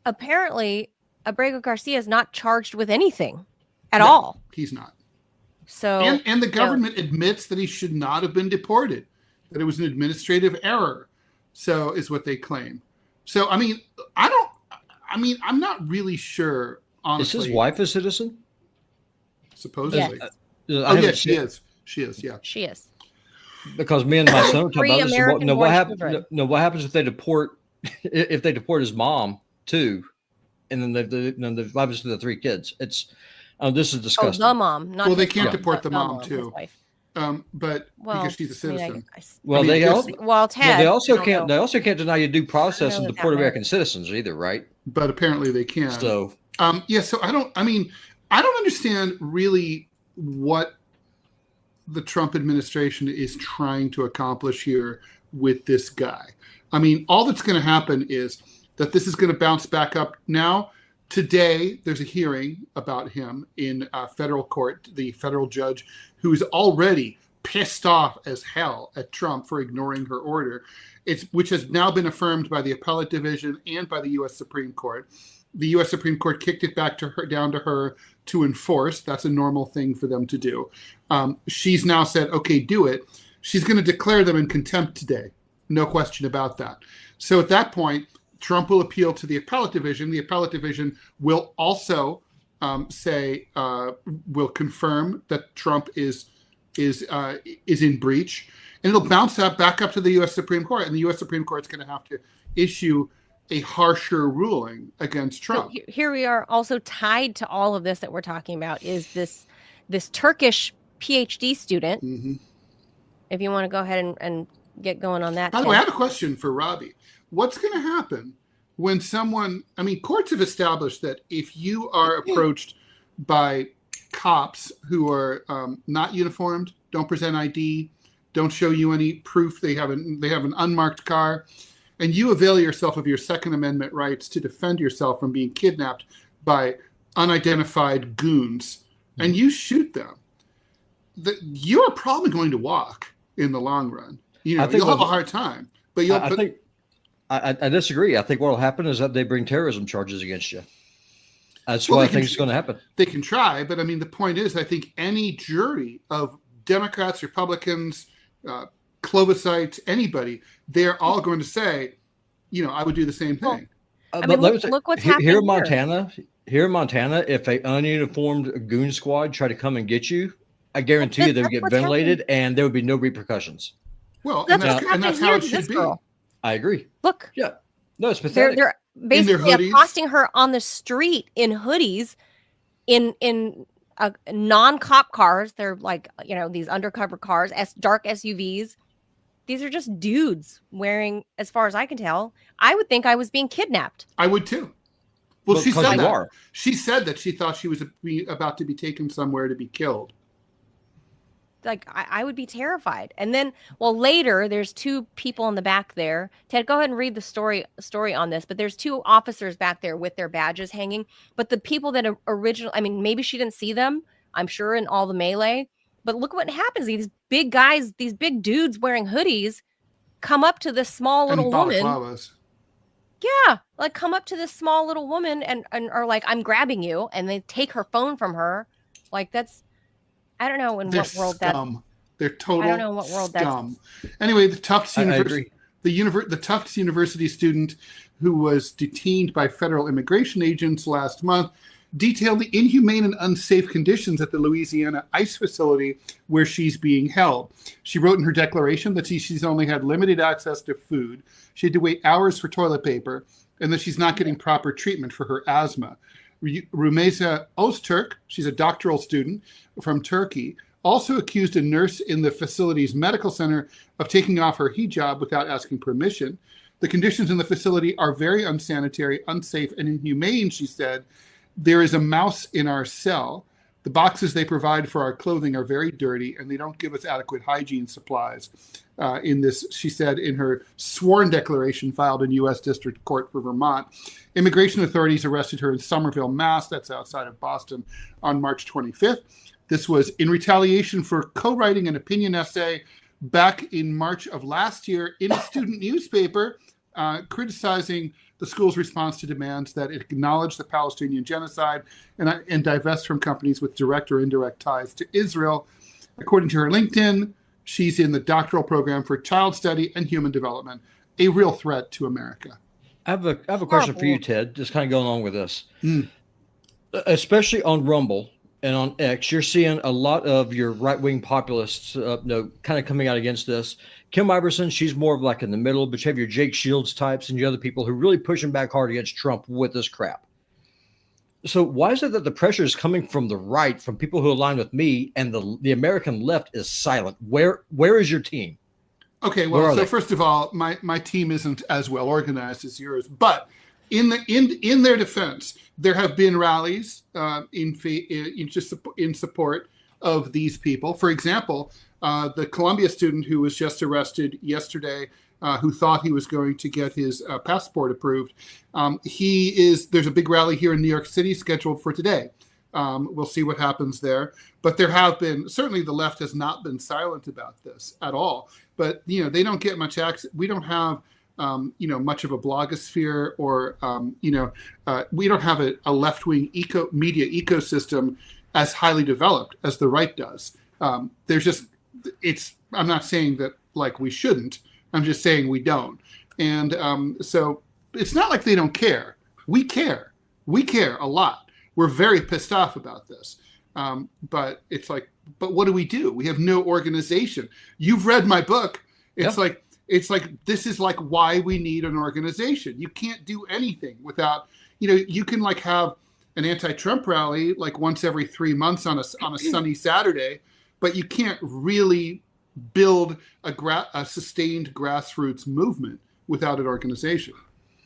Apparently Abrego Garcia is not charged with anything at all. He's not. So and the government admits that he should not have been deported, that it was an administrative error. So is what they claim. So I mean, I'm not really sure, honestly. Is his wife a citizen? Supposedly. Yes. She is. She is, yeah. She is. Because me and my son were talking about this. What happens if they deport his mom too, and then they've obviously the 3 kids. It's this is disgusting. Oh, the mom, not they can't deport the mom too. But because she's a citizen. They also can't deny you due process and deport American citizens either, right? But apparently they can. So so I don't understand really what the Trump administration is trying to accomplish here with this guy. I mean, all that's going to happen is that this is going to bounce back up now. Today, there's a hearing about him in federal court, the federal judge who is already pissed off as hell at Trump for ignoring her order, which has now been affirmed by the appellate division and by the U.S. Supreme Court. The U.S. Supreme Court kicked it back down to her to enforce. That's a normal thing for them to do. She's now said, okay, do it. She's going to declare them in contempt today. No question about that. So at that point, Trump will appeal to the appellate division. The appellate division will also will confirm that Trump is in breach, and it'll bounce back up to the U.S. Supreme Court, and the U.S. Supreme Court is going to have to issue a harsher ruling against Trump. So here we are, also tied to all of this that we're talking about is this Turkish PhD student. Mm-hmm. If you want to go ahead and get going on that. By the way, I have a question for Robbie. What's going to happen when courts have established that if you are approached by cops who are not uniformed, don't present ID, don't show you any proof they have an unmarked car, and you avail yourself of your Second Amendment rights to defend yourself from being kidnapped by unidentified goons, and you shoot them, you're probably going to walk in the long run. You'll have a hard time. But I disagree. I think what will happen is that they bring terrorism charges against you. That's what I think is going to happen. They can try, but I mean, the point is, I think any jury of Democrats, Republicans, Clovisites, anybody, they're all going to say, I would do the same thing. Look what's happening here in Montana. Here in Montana, if an ununiformed goon squad try to come and get you, I guarantee you they would get ventilated and there would be no repercussions. Well, and that's how it should be. I agree. Look. Yeah. No, it's pathetic. They're basically accosting her on the street in hoodies, in non-cop cars. They're like, these undercover cars, dark SUVs. These are just dudes wearing, as far as I can tell, I would think I was being kidnapped. I would too. Well, she said that. Are. She said that she thought she was about to be taken somewhere to be killed. like I would be terrified. And then, well, later there's two people in the back there. Ted, go ahead and read the story on this. But there's two officers back there with their badges hanging. But the people that originally, I mean, maybe she didn't see them, I'm sure, in all the melee. But look what happens. These big guys, these big dudes wearing hoodies come up to this small little woman. Balaclavas. Yeah, like come up to this small little woman and are like, I'm grabbing you. And they take her phone from her. Like that's, I don't know in They're what world scum. They're total I don't know what world scum. Anyway, the Tufts University, agree. the Tufts University student who was detained by federal immigration agents last month detailed the inhumane and unsafe conditions at the Louisiana ICE facility where she's being held. She wrote in her declaration that she's only had limited access to food. She had to wait hours for toilet paper, and that she's not getting proper treatment for her asthma. Rumeysa Öztürk, she's a doctoral student from Turkey, also accused a nurse in the facility's medical center of taking off her hijab without asking permission. The conditions in the facility are very unsanitary, unsafe, and inhumane, she said. There is a mouse in our cell. The boxes they provide for our clothing are very dirty, and they don't give us adequate hygiene supplies. In this, she said in her sworn declaration filed in U.S. District Court for Vermont. Immigration authorities arrested her in Somerville, Mass., that's outside of Boston, on March 25th. This was in retaliation for co-writing an opinion essay back in March of last year in a student newspaper, criticizing the school's response to demands that it acknowledge the Palestinian genocide and divest from companies with direct or indirect ties to Israel. According to her LinkedIn, she's in the doctoral program for child study and human development, a real threat to America. I have a question for you, Ted, just kind of going along with this. Especially on Rumble and on X, you're seeing a lot of your right-wing populists kind of coming out against this. Kim Iverson, she's more of like in the middle, but you have your Jake Shields types and your other people who are really pushing back hard against Trump with this crap. So why is it that the pressure is coming from the right, from people who align with me, and the American left is silent? Where is your team? Okay, well, so first of all, my team isn't as well organized as yours, but in their defense, there have been rallies in support of these people. For example, the Columbia student who was just arrested yesterday, who thought he was going to get his passport approved, there's a big rally here in New York City scheduled for today. We'll see what happens there. But there have been, certainly the left has not been silent about this at all. But, they don't get much access. We don't have, much of a blogosphere or, we don't have a left-wing media ecosystem as highly developed as the right does. I'm not saying that like we shouldn't. I'm just saying we don't. And so it's not like they don't care. We care. We care a lot. We're very pissed off about this. But it's like, but what do? We have no organization. You've read my book. It's like this is like why we need an organization. You can't do anything without, you can like have an anti-Trump rally like once every 3 months on a sunny Saturday, but you can't really build a sustained grassroots movement without an organization.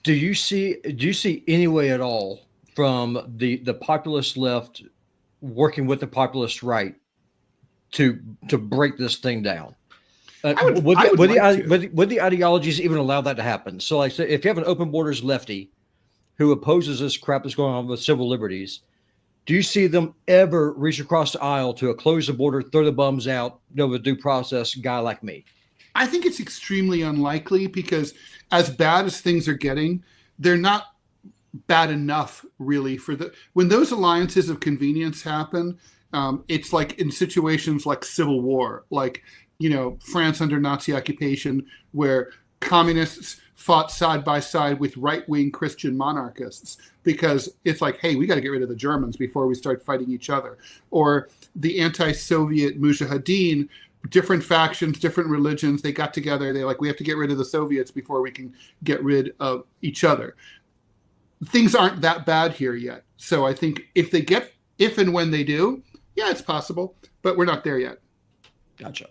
Do you see any way at all from the populist left working with the populist right to break this thing down? Would the ideologies even allow that to happen? So, like, if you have an open borders lefty who opposes this crap that's going on with civil liberties, do you see them ever reach across the aisle to close the border, throw the bums out, a due process guy like me? I think it's extremely unlikely because as bad as things are getting, they're not bad enough really when those alliances of convenience happen. It's like in situations like civil war, like, France under Nazi occupation, where communists fought side by side with right-wing Christian monarchists because it's like, hey, we got to get rid of the Germans before we start fighting each other. Or the anti-Soviet mujahideen, different factions, different religions, they got together. They're like, we have to get rid of the Soviets before we can get rid of each other. Things aren't that bad here yet. So I think if and when they do, yeah, it's possible, but we're not there yet. Gotcha.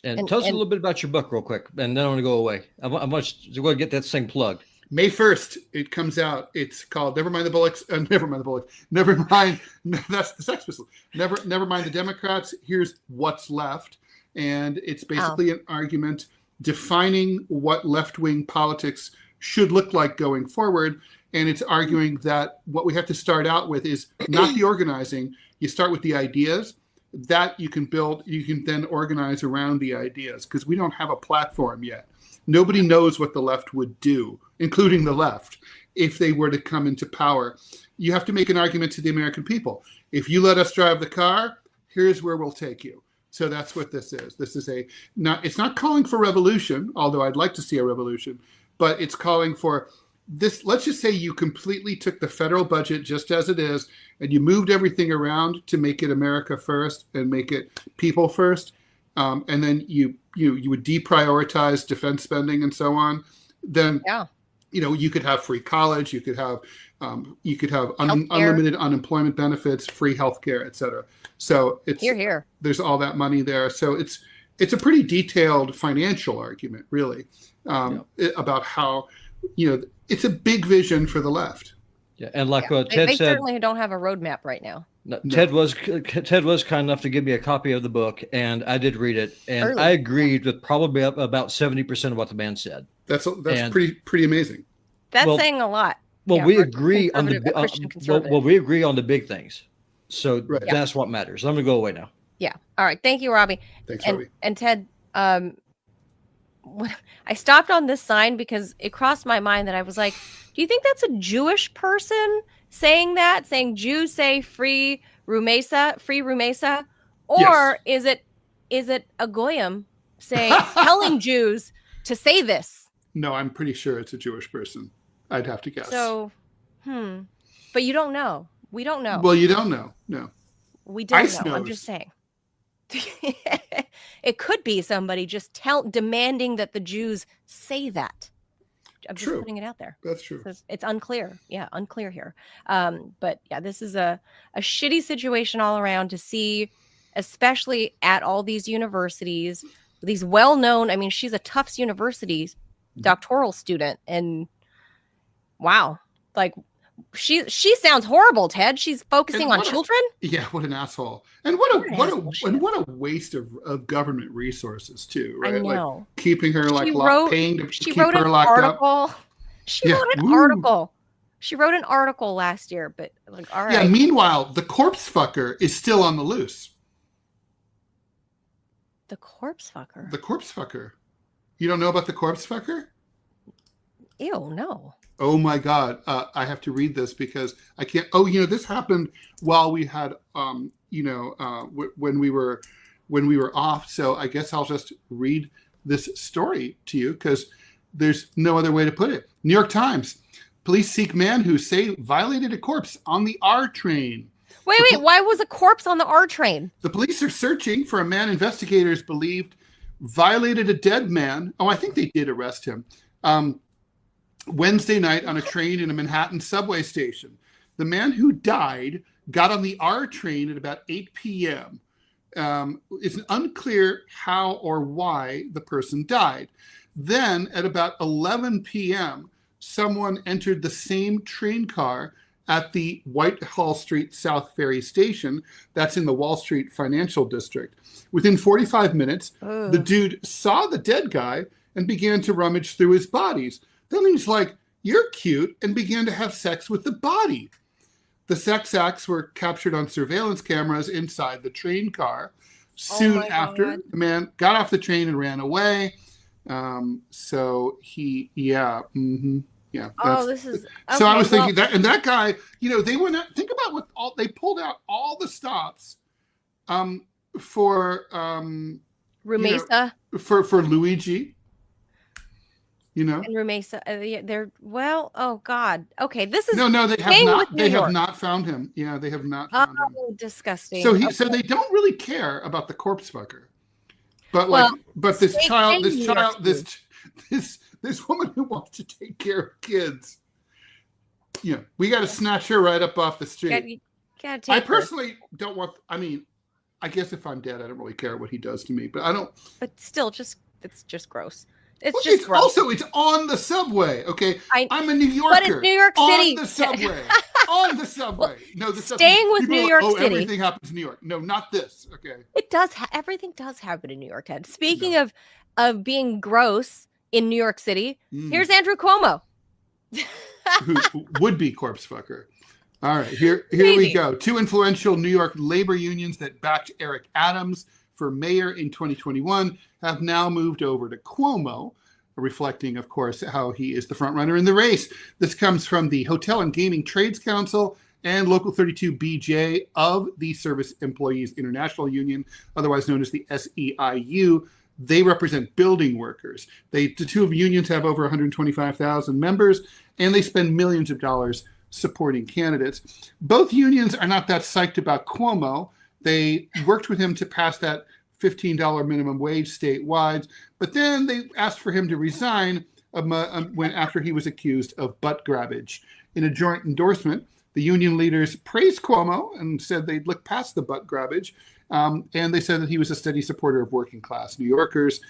And tell us a little bit about your book real quick, and then I want to go away. I want to go get that thing plugged. May 1st, it comes out. It's called Never Mind the Bullocks. Never Mind the Bullocks. Never mind. That's the Sex Pistols. Never mind the Democrats. Here's what's left. and it's basically an argument defining what left-wing politics should look like going forward. And it's arguing that what we have to start out with is not the organizing. You start with the ideas that you can build. You can then organize around the ideas, because we don't have a platform yet. Nobody knows what the left would do, including the left, if they were to come into power. You have to make an argument to the American people. If you let us drive the car, here's where we'll take you. So that's what this is. This is it's not calling for revolution, although I'd like to see a revolution, but it's calling for this. Let's just say you completely took the federal budget just as it is, and you moved everything around to make it America first and make it people first. And then you would deprioritize defense spending and so on. Then, you could have free college, you could have unlimited unemployment benefits, free healthcare, et cetera. So it's here. There's all that money there. So it's a pretty detailed financial argument, really, about how, it's a big vision for the left. Yeah, and like Ted they said, certainly don't have a roadmap right now. No. Ted was kind enough to give me a copy of the book, and I did read it, and I agreed with probably about 70% of what the man said. That's pretty amazing. That's saying a lot. Well, we agree on we agree on the big things, so that's what matters. I'm going to go away now. Yeah. All right. Thank you, Robbie. Thanks, Robbie. And Ted, I stopped on this sign because it crossed my mind that I was like, do you think that's a Jewish person saying that? Saying Jews say free Rumesa? Or is it a Goyim telling Jews to say this? No, I'm pretty sure it's a Jewish person. I'd have to guess. So, but you don't know. We don't know. Well, you don't know. No. We don't Ice know. knows. I'm just saying. It could be somebody just demanding that the Jews say that. I'm just putting it out there. That's true. It's unclear. Yeah, unclear here. But yeah, this is a shitty situation all around to see, especially at all these universities, these well-known. I mean, she's a Tufts University doctoral student, and wow, like she sounds horrible, Ted. She's focusing on children. Yeah, what an asshole. And what a waste of government resources too, right? I know. Like keeping her paying to keep her locked up. She wrote an article. She wrote an article last year, but like, all right. Yeah, meanwhile, the corpse fucker is still on the loose. The corpse fucker? The corpse fucker. You don't know about the corpse fucker? Ew, no. Oh my God. I have to read this because I can't. Oh, this happened while we had, when we were off. So I guess I'll just read this story to you because there's no other way to put it. New York Times. Police seek man who say violated a corpse on the R train. Wait. Why was a corpse on the R train? The police are searching for a man investigators believed violated a dead man. Oh, I think they did arrest him. Wednesday night on a train in a Manhattan subway station. The man who died got on the R train at about 8 p.m. It's unclear how or why the person died. Then at about 11 p.m., someone entered the same train car at the Whitehall Street South Ferry Station. That's in the Wall Street Financial District. Within 45 minutes, the dude saw the dead guy and began to rummage through his bodies. Then he's like, "You're cute," and began to have sex with the body. The sex acts were captured on surveillance cameras inside the train car. Soon after, the man got off the train and ran away. So he, yeah. This is. Okay, so I was thinking that, and that guy, they went out, think about they pulled out all the stops, for Rumesa. For Luigi. And Rumesa, they're oh God. Okay, this is no, they have not. They have not found him. Yeah, they have not found him. Oh, disgusting. So they don't really care about the corpse fucker, but this woman who wants to take care of kids, we got to snatch her right up off the street. I personally don't want. I mean, I guess if I'm dead, I don't really care what he does to me, but I don't. But still, it's just gross. It's gross. Also, it's on the subway. Okay, I'm a New Yorker. But it's New York City. On the subway. on the subway. No, the Staying with people New are York like, City. Everything happens in New York. No, not this. Okay. It does. Everything does happen in New York, Ted. Speaking of being gross in New York City, here's Andrew Cuomo. Who would be corpse fucker. All right, here Maybe. we go. 2 influential New York labor unions that backed Eric Adams for mayor in 2021 have now moved over to Cuomo, reflecting, of course, how he is the front runner in the race. This comes from the Hotel and Gaming Trades Council and Local 32BJ of the Service Employees International Union, otherwise known as the SEIU. They represent building workers. The 2 unions have over 125,000 members, and they spend millions of dollars supporting candidates. Both unions are not that psyched about Cuomo. They worked with him to pass that $15 minimum wage statewide, but then they asked for him to resign after he was accused of butt grabbage. In a joint endorsement, the union leaders praised Cuomo and said they'd look past the butt grabbage, and they said that he was a steady supporter of working class New Yorkers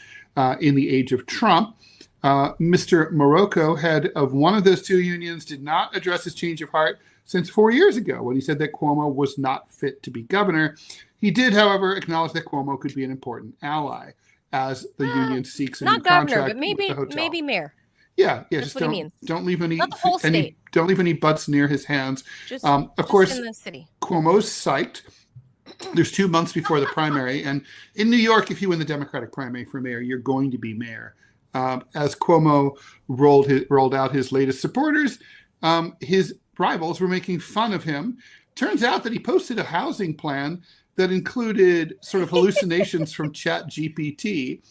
in the age of Trump. Mr. Morocco, head of one of those 2 unions, did not address his change of heart since 4 years ago when he said that Cuomo was not fit to be governor. He did, however, acknowledge that Cuomo could be an important ally as the union seeks a new contract governor, but maybe with the hotel. maybe mayor. Yeah, That's just what he means. don't leave any Not the whole state. don't leave any butts near his hands. Of Just course, in the city. Cuomo's psyched. There's 2 months before the primary, and in New York, if you win the Democratic primary for mayor, you're going to be mayor. As Cuomo rolled out his latest supporters, his rivals were making fun of him. Turns out that he posted a housing plan that included sort of hallucinations from ChatGPT.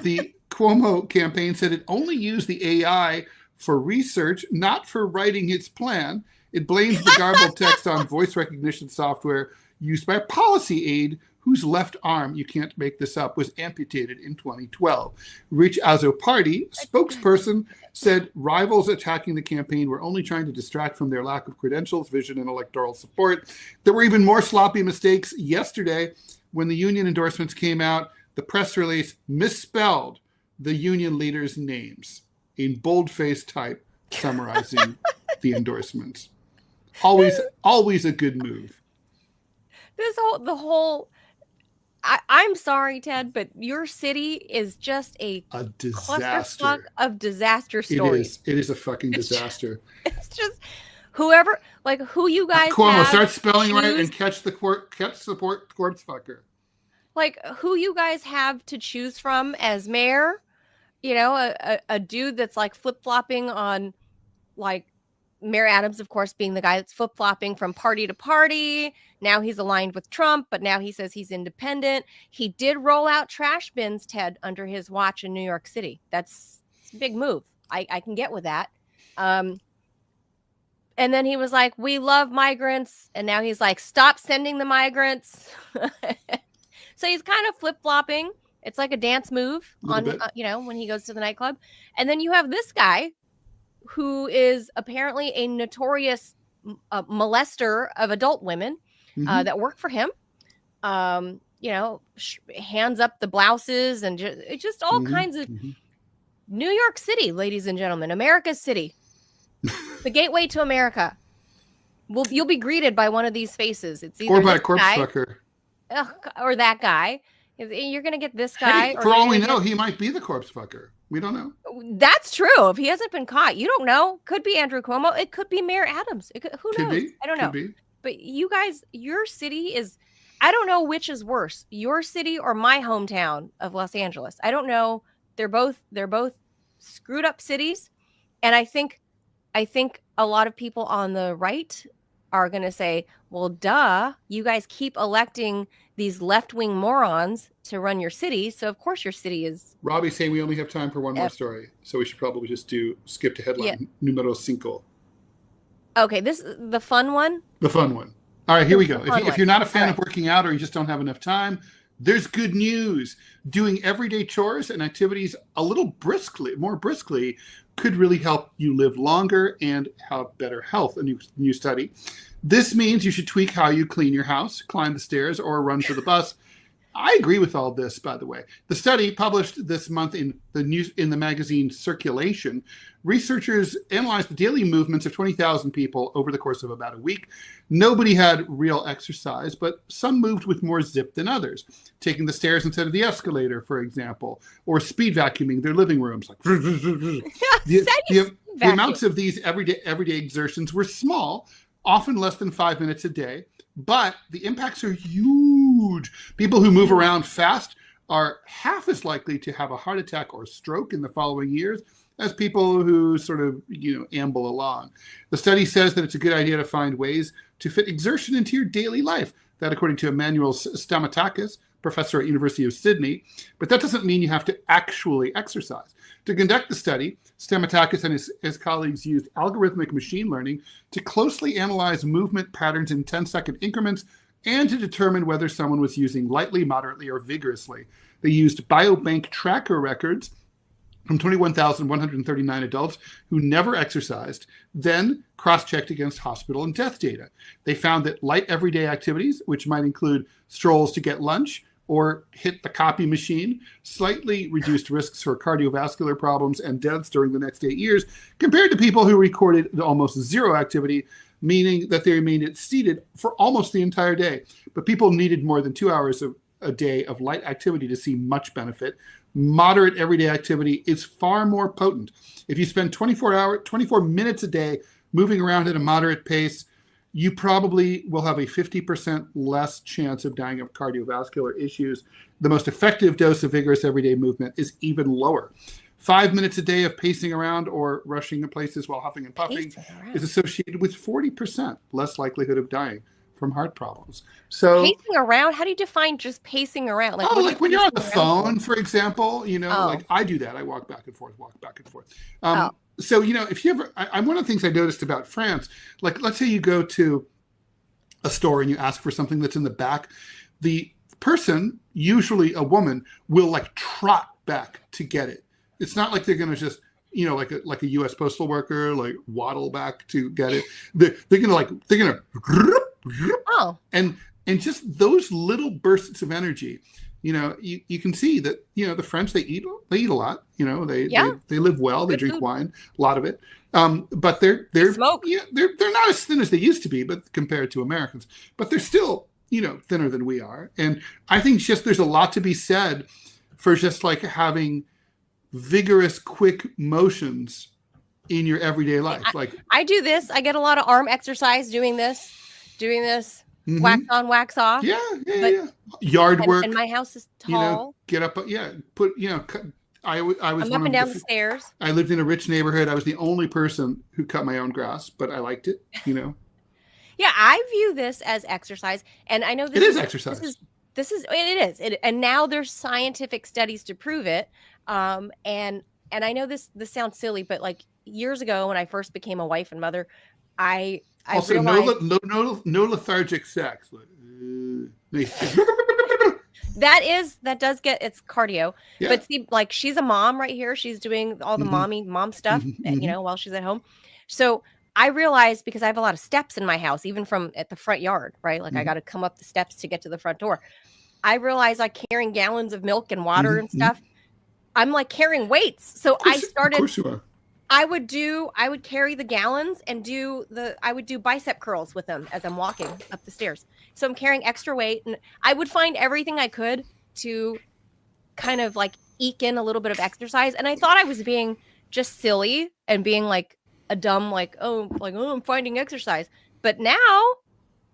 The Cuomo campaign said it only used the AI for research, not for writing its plan. It blames the garbled text on voice recognition software used by a policy aide whose left arm, you can't make this up, was amputated in 2012. Rich Azzopardi, spokesperson, said rivals attacking the campaign were only trying to distract from their lack of credentials, vision, and electoral support. There were even more sloppy mistakes yesterday when the union endorsements came out. The press release misspelled the union leaders' names in boldface type, summarizing the endorsements. Always a good move. I'm sorry, Ted, but your city is just a disaster clusterfuck of disaster stories. It is a fucking disaster. It's just who you guys Cuomo, have start spelling to right choose, and catch the corpse fucker. like who you guys have to choose from as mayor. You know, a dude that's like flip-flopping on, like, Mayor Adams, of course, being the guy that's flip-flopping from party to party. Now he's aligned with Trump, but now he says he's independent. He did roll out trash bins, Ted, under his watch in New York City. That's a big move. I can get with that. And then he was like, we love migrants. And now he's like, stop sending the migrants. So he's kind of flip-flopping. It's like a dance move on, when he goes to the nightclub. And then you have this guy who is apparently a notorious molester of adult women that work for him. Hands up the blouses and just all kinds of New York City, ladies and gentlemen, America's city, the gateway to America. You'll be greeted by one of these faces. It's either or by a corpse fucker, or that guy. You're going to get this guy. Hey, for all we know, he might be the corpse fucker. We don't know. That's true. If he hasn't been caught, you don't know. Could be Andrew Cuomo. It could be Mayor Adams. Who knows? I don't know. But you guys, your city is, I don't know which is worse, your city or my hometown of Los Angeles. I don't know. They're both screwed up cities. And I think a lot of people on the right are going to say, well, duh, you guys keep electing these left-wing morons to run your city. So, of course, your city is... Robbie's saying we only have time for one more story. So we should probably just skip to headline numero 5. Okay, this is the fun one? The fun one. All right, here we go. If you're not a fan of working out or you just don't have enough time, there's good news. Doing everyday chores and activities a little more briskly, could really help you live longer and have better health, a new study. This means you should tweak how you clean your house, climb the stairs, or run to the bus. I agree with all this, by the way. The study published this month in the magazine Circulation, researchers analyzed the daily movements of 20,000 people over the course of about a week. Nobody had real exercise, but some moved with more zip than others, taking the stairs instead of the escalator, for example, or speed vacuuming their living rooms. Like the amounts of these everyday exertions were small, often less than 5 minutes a day. But the impacts are huge. People who move around fast are half as likely to have a heart attack or stroke in the following years as people who sort of, amble along. The study says that it's a good idea to find ways to fit exertion into your daily life. That, according to Emmanuel Stamatakis, professor at University of Sydney. But that doesn't mean you have to actually exercise. To conduct the study, Stamatakis and his colleagues used algorithmic machine learning to closely analyze movement patterns in 10-second increments and to determine whether someone was using lightly, moderately, or vigorously. They used biobank tracker records from 21,139 adults who never exercised, then cross-checked against hospital and death data. They found that light everyday activities, which might include strolls to get lunch or hit the copy machine, slightly reduced risks for cardiovascular problems and deaths during the next 8 years, compared to people who recorded almost zero activity, meaning that they remained seated for almost the entire day. But people needed more than 2 hours a day of light activity to see much benefit. Moderate everyday activity is far more potent. If you spend 24 minutes a day moving around at a moderate pace, you probably will have a 50% less chance of dying of cardiovascular issues. The most effective dose of vigorous everyday movement is even lower. 5 minutes a day of pacing around or rushing to places while huffing and puffing is associated with 40% less likelihood of dying from heart problems. So pacing around, how do you define just pacing around? Like when you're on the phone, for example, like I do that. I walk back and forth. So, if you ever, one of the things I noticed about France, like let's say you go to a store and you ask for something that's in the back, the person, usually a woman, will like trot back to get it. It's not like they're going to just, like a U.S. postal worker, like waddle back to get it. They're going to and just those little bursts of energy, you can see that, the French, they eat a lot, they live well, they drink wine, a lot of it. But they're smoke. They're not as thin as they used to be, but compared to Americans, but they're still, thinner than we are. And I think just there's a lot to be said for just like having vigorous, quick motions in your everyday life. I do this. I get a lot of arm exercise doing this. Mm-hmm. Wax on, wax off. Yeah. Yard work. And my house is tall. Get up. Yeah. I was I'm up and down the stairs. I lived in a rich neighborhood. I was the only person who cut my own grass, but I liked it, Yeah, I view this as exercise. And I know it is exercise. It is. And now there's scientific studies to prove it. And I know this sounds silly, but like years ago when I first became a wife and mother, I also realized, no lethargic sex. that does get its cardio. Yeah. But see, like she's a mom right here. She's doing all the mom stuff, while she's at home. So I realized, because I have a lot of steps in my house, even from at the front yard, right? Like I got to come up the steps to get to the front door. I realized like carrying gallons of milk and water and stuff. I'm like carrying weights. So I started. Of course you are. I would carry the gallons and I would do bicep curls with them as I'm walking up the stairs. So I'm carrying extra weight, and I would find everything I could to kind of like eke in a little bit of exercise. And I thought I was being just silly and being like a dumb, I'm finding exercise. But now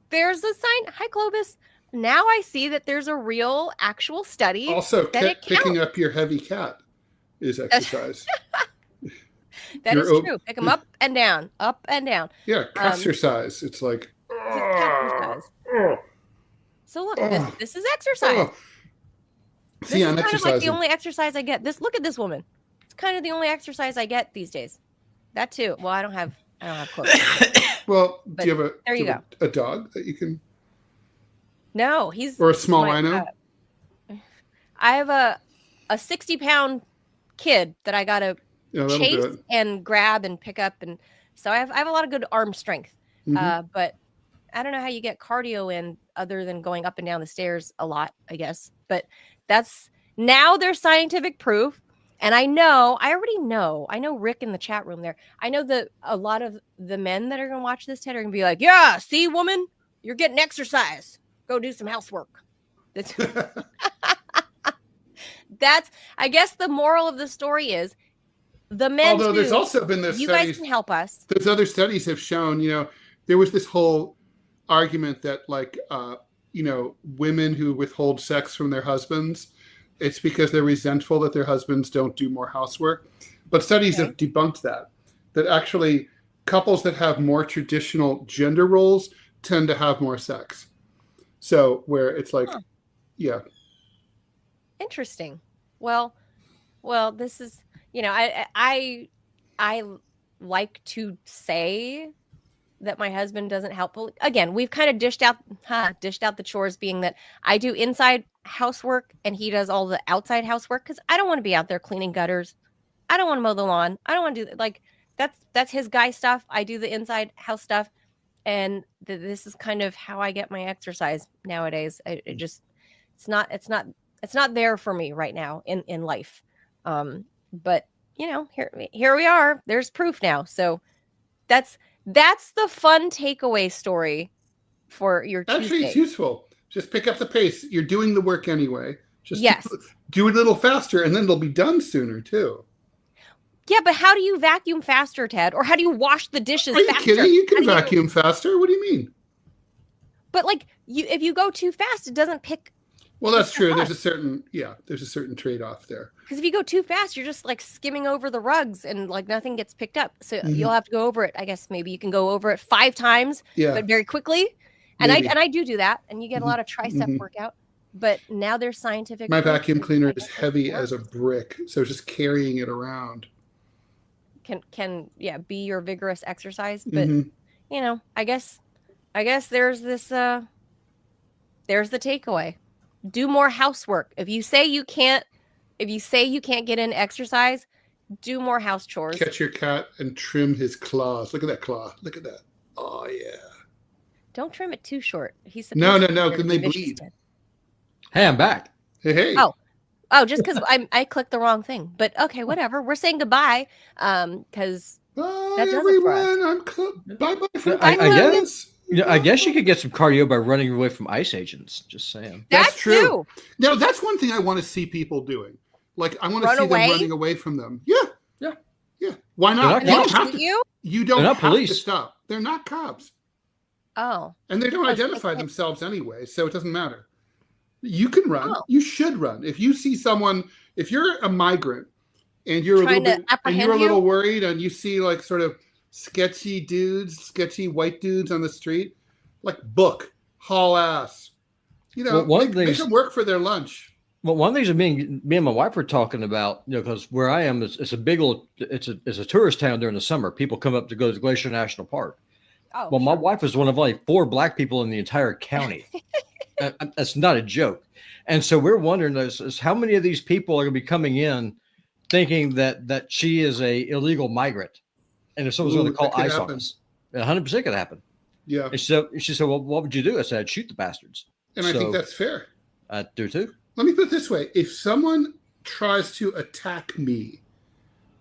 there's a sign. Hi, Clovis. Now I see that there's a real actual study. Also, picking up your heavy cat is exercise. That is true. Pick them up and down, up and down. Yeah, exercise. It's like. So look, this is exercise. This is kind of like the only exercise I get. Look at this woman. It's kind of the only exercise I get these days. That too. Well, I don't have clothes. Well, do you have a dog that you can? No, he's or a small rhino. I have a 60-pound kid that I gotta chase and grab and pick up, and so I have a lot of good arm strength. But I don't know how you get cardio in other than going up and down the stairs a lot, I guess. But now there's scientific proof. And I know Rick in the chat room there. I know that a lot of the men that are going to watch this, Ted, are going to be like, yeah, see, woman, you're getting exercise. Go do some housework. That's, I guess the moral of the story is the men. Although there's also been those you studies, guys can help us. Those other studies have shown, there was this whole argument that women who withhold sex from their husbands, it's because they're resentful that their husbands don't do more housework. But studies have debunked that actually couples that have more traditional gender roles tend to have more sex. So where it's like, yeah. Interesting. Well, this is, I like to say that my husband doesn't help. Again, we've kind of dished out the chores, being that I do inside housework and he does all the outside housework, because I don't want to be out there cleaning gutters. I don't want to mow the lawn. I don't want to do that's his guy stuff. I do the inside house stuff, and this is kind of how I get my exercise nowadays. It's not there for me right now in life. But here we are. There's proof now. So that's the fun takeaway story for your Tuesday. Actually, it's useful. Just pick up the pace. You're doing the work anyway. Just do it a little faster, and then it'll be done sooner too. Yeah, but how do you vacuum faster, Ted? Or how do you wash the dishes faster? Are you kidding? You can vacuum faster. What do you mean? But if you go too fast, it doesn't pick. Well, that's true. There's a certain trade-off there. Because if you go too fast, you're just skimming over the rugs and nothing gets picked up. So you'll have to go over it. I guess maybe you can go over it 5 times, but very quickly. And I do that, and you get a lot of tricep workout. But now there's scientific. My vacuum cleaner is heavy as a brick, so just carrying it around can be your vigorous exercise. But I guess there's this there's the takeaway. Do more housework. If you say you can't get in exercise, do more house chores. Catch your cat and trim his claws. Look at that claw. Look at that. Oh yeah. Don't trim it too short. He's no. Can they bleed? Hey, I'm back. Hey. Oh, just because I clicked the wrong thing. But okay, whatever. We're saying goodbye. Because bye everyone. Bye from I guess you could get some cardio by running away from ICE agents. Just saying. That's true. No, that's one thing I want to see people doing. I want to see them running away from them. Yeah. Why not? You don't have to stop. They're not cops. Oh. And they don't identify themselves anyway, so it doesn't matter. You can run. Oh. You should run. If you see someone, if you're a migrant and you're a little worried, and you see sort of sketchy white dudes on the street, haul ass. Make them work for their lunch. Well, one of the things that me and my wife were talking about, because where I am, it's a big old, it's a tourist town during the summer. People come up to go to Glacier National Park. Oh, well, my wife was one of only 4 black people in the entire county. That's not a joke. And so we're wondering is how many of these people are going to be coming in thinking that she is a illegal migrant. And if someone's going to call ICE on us, 100% could happen. Yeah. And so she said, well, what would you do? I said, I'd shoot the bastards. And I think that's fair. I do too. Let me put it this way. If someone tries to attack me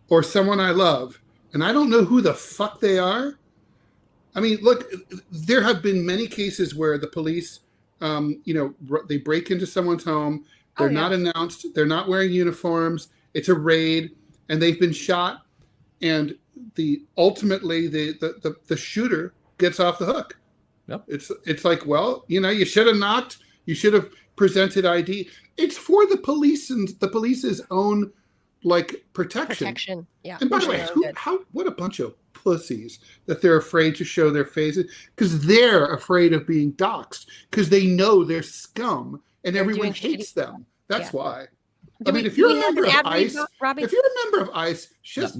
or someone I love, and I don't know who the fuck they are, I mean, look, there have been many cases where the police, they break into someone's home. They're not announced. They're not wearing uniforms. It's a raid, and they've been shot. And ultimately the shooter gets off the hook. Yep. It's you should have knocked. You should have presented ID. It's for the police and the police's own protection. Yeah. And by the way, what a bunch of pussies that they're afraid to show their faces, because they're afraid of being doxxed, because they know they're scum and everyone hates them. That's why. If you're a member of ICE, just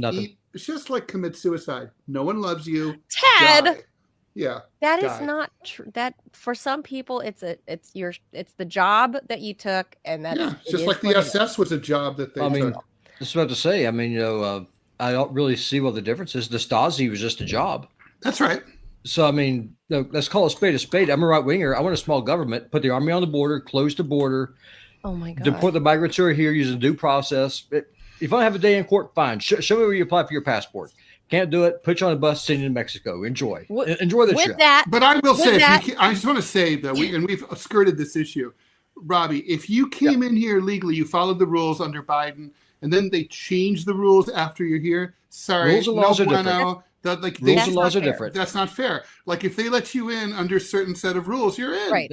commit suicide. No one loves you. Ted. Die. Yeah. That is not true. That for some people it's the job that you took, and that's it's just like the SS was a job that they took. I was about to say, I don't really see what the difference is. The Stasi was just a job. That's right. So, let's call a spade a spade. I'm a right winger. I want a small government, put the army on the border, close the border, Oh my God. Deport the migrants who are here using due process. If you don't have a day in court, fine. Show me where you apply for your passport. Can't do it. Put you on a bus, send you to Mexico. Enjoy. Enjoy the trip. With that, But I will say, that- I just want to say that we've skirted this issue. Robbie, if you came in here legally, you followed the rules under Biden, and then they changed the rules after you're here. Sorry, Rules and laws are different. Rules and laws are different. That's not fair. Like if they let you in under a certain set of rules, you're in. right.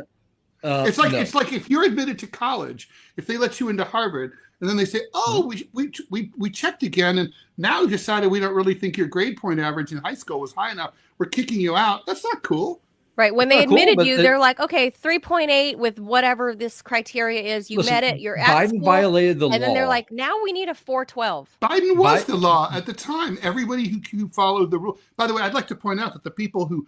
It's like if you're admitted to college, if they let you into Harvard, and then they say, "Oh, we checked again, and now we decided we don't really think your grade point average in high school was high enough. We're kicking you out." That's not cool. Right. When they Not cool, admitted but you, they're like, okay, 3.8 with whatever this criteria is. You met it. You're at Biden school. violated the law. And then they're like, now we need a 412. Biden was the law at the time. Everybody who followed the rule. By the way, I'd like to point out that the people who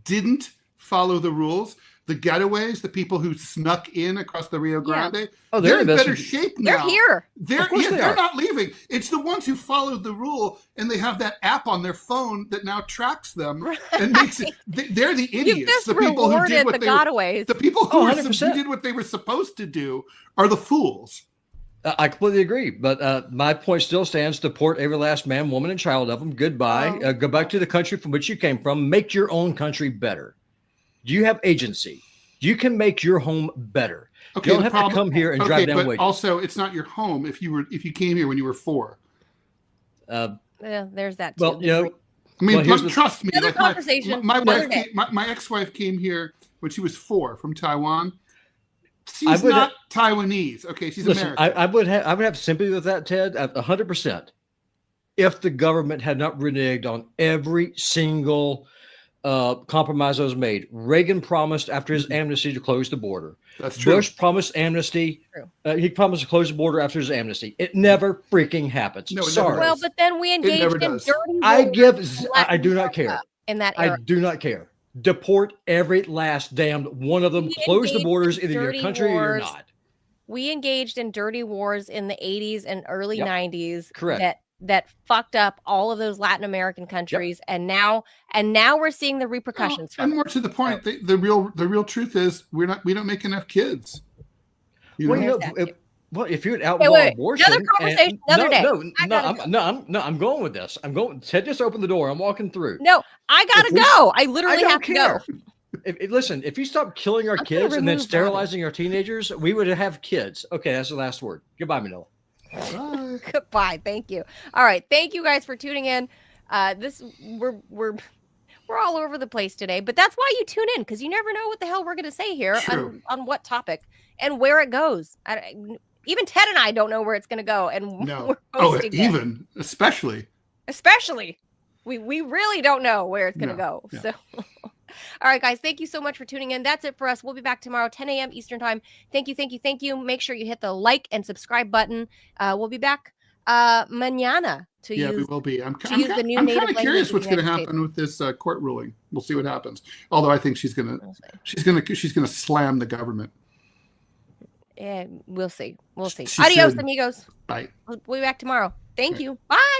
didn't follow the rules, the getaways, the people who snuck in across the Rio Grande, they're in better shape now. They're here. They're not leaving. It's the ones who followed the rule and they have that app on their phone that now tracks them and makes it. They're the idiots. The people who did what the people who did what they were supposed to do are the fools. I completely agree, but my point still stands. Deport every last man, woman, and child of them. Goodbye. Go back to the country from which you came from. Make your own country better. You have agency. You can make your home better. Okay, you don't have to come here and drive down but wages. Also, it's not your home if you came here when you were 4. Yeah, there's that too. Well, you know, I mean, trust me. Another conversation. My ex-wife came here when she was 4 from Taiwan. She's not Taiwanese. Okay, she's American. I would have sympathy with that, Ted, 100%. If the government had not reneged on every single compromise that was made. Reagan promised after his amnesty to close the border. That's true. Bush promised amnesty. He promised to close the border after his amnesty. It never freaking happens. No, sorry. Well, but then we engaged in dirty I do not care. In that era. I do not care. Deport every last damned one of them. Close the borders, either your country or you're not. We engaged in dirty wars in the 80s and early 90s. Correct. That fucked up all of those Latin American countries, and now we're seeing the repercussions. And more to the point, the real truth is we don't make enough kids. If you'd outlaw abortion, another conversation, another day. I'm going with this. Ted just opened the door. I'm walking through. No, I gotta go. I literally have to go. Listen, if you stop killing our kids and then sterilizing our teenagers, we would have kids. Okay, that's the last word. Goodbye, Manila. Bye. Goodbye. Thank you. All right. Thank you guys for tuning in. We're all over the place today, but that's why you tune in, because you never know what the hell we're going to say here on what topic and where it goes. Even Ted and I don't know where it's going to go. And no. Especially. We really don't know where it's going to go. Yeah. So. All right, guys, thank you so much for tuning in. That's it for us. We'll be back tomorrow, 10 a.m. Eastern time. Thank you. Make sure you hit the like and subscribe button. We'll be back mañana to use. Yeah, we will be. I'm kind of curious what's going to happen with this court ruling. We'll see what happens. Although I think she's going to slam the government. Yeah, we'll see. Adios, amigos. Bye. We'll be back tomorrow. Thank you. Bye.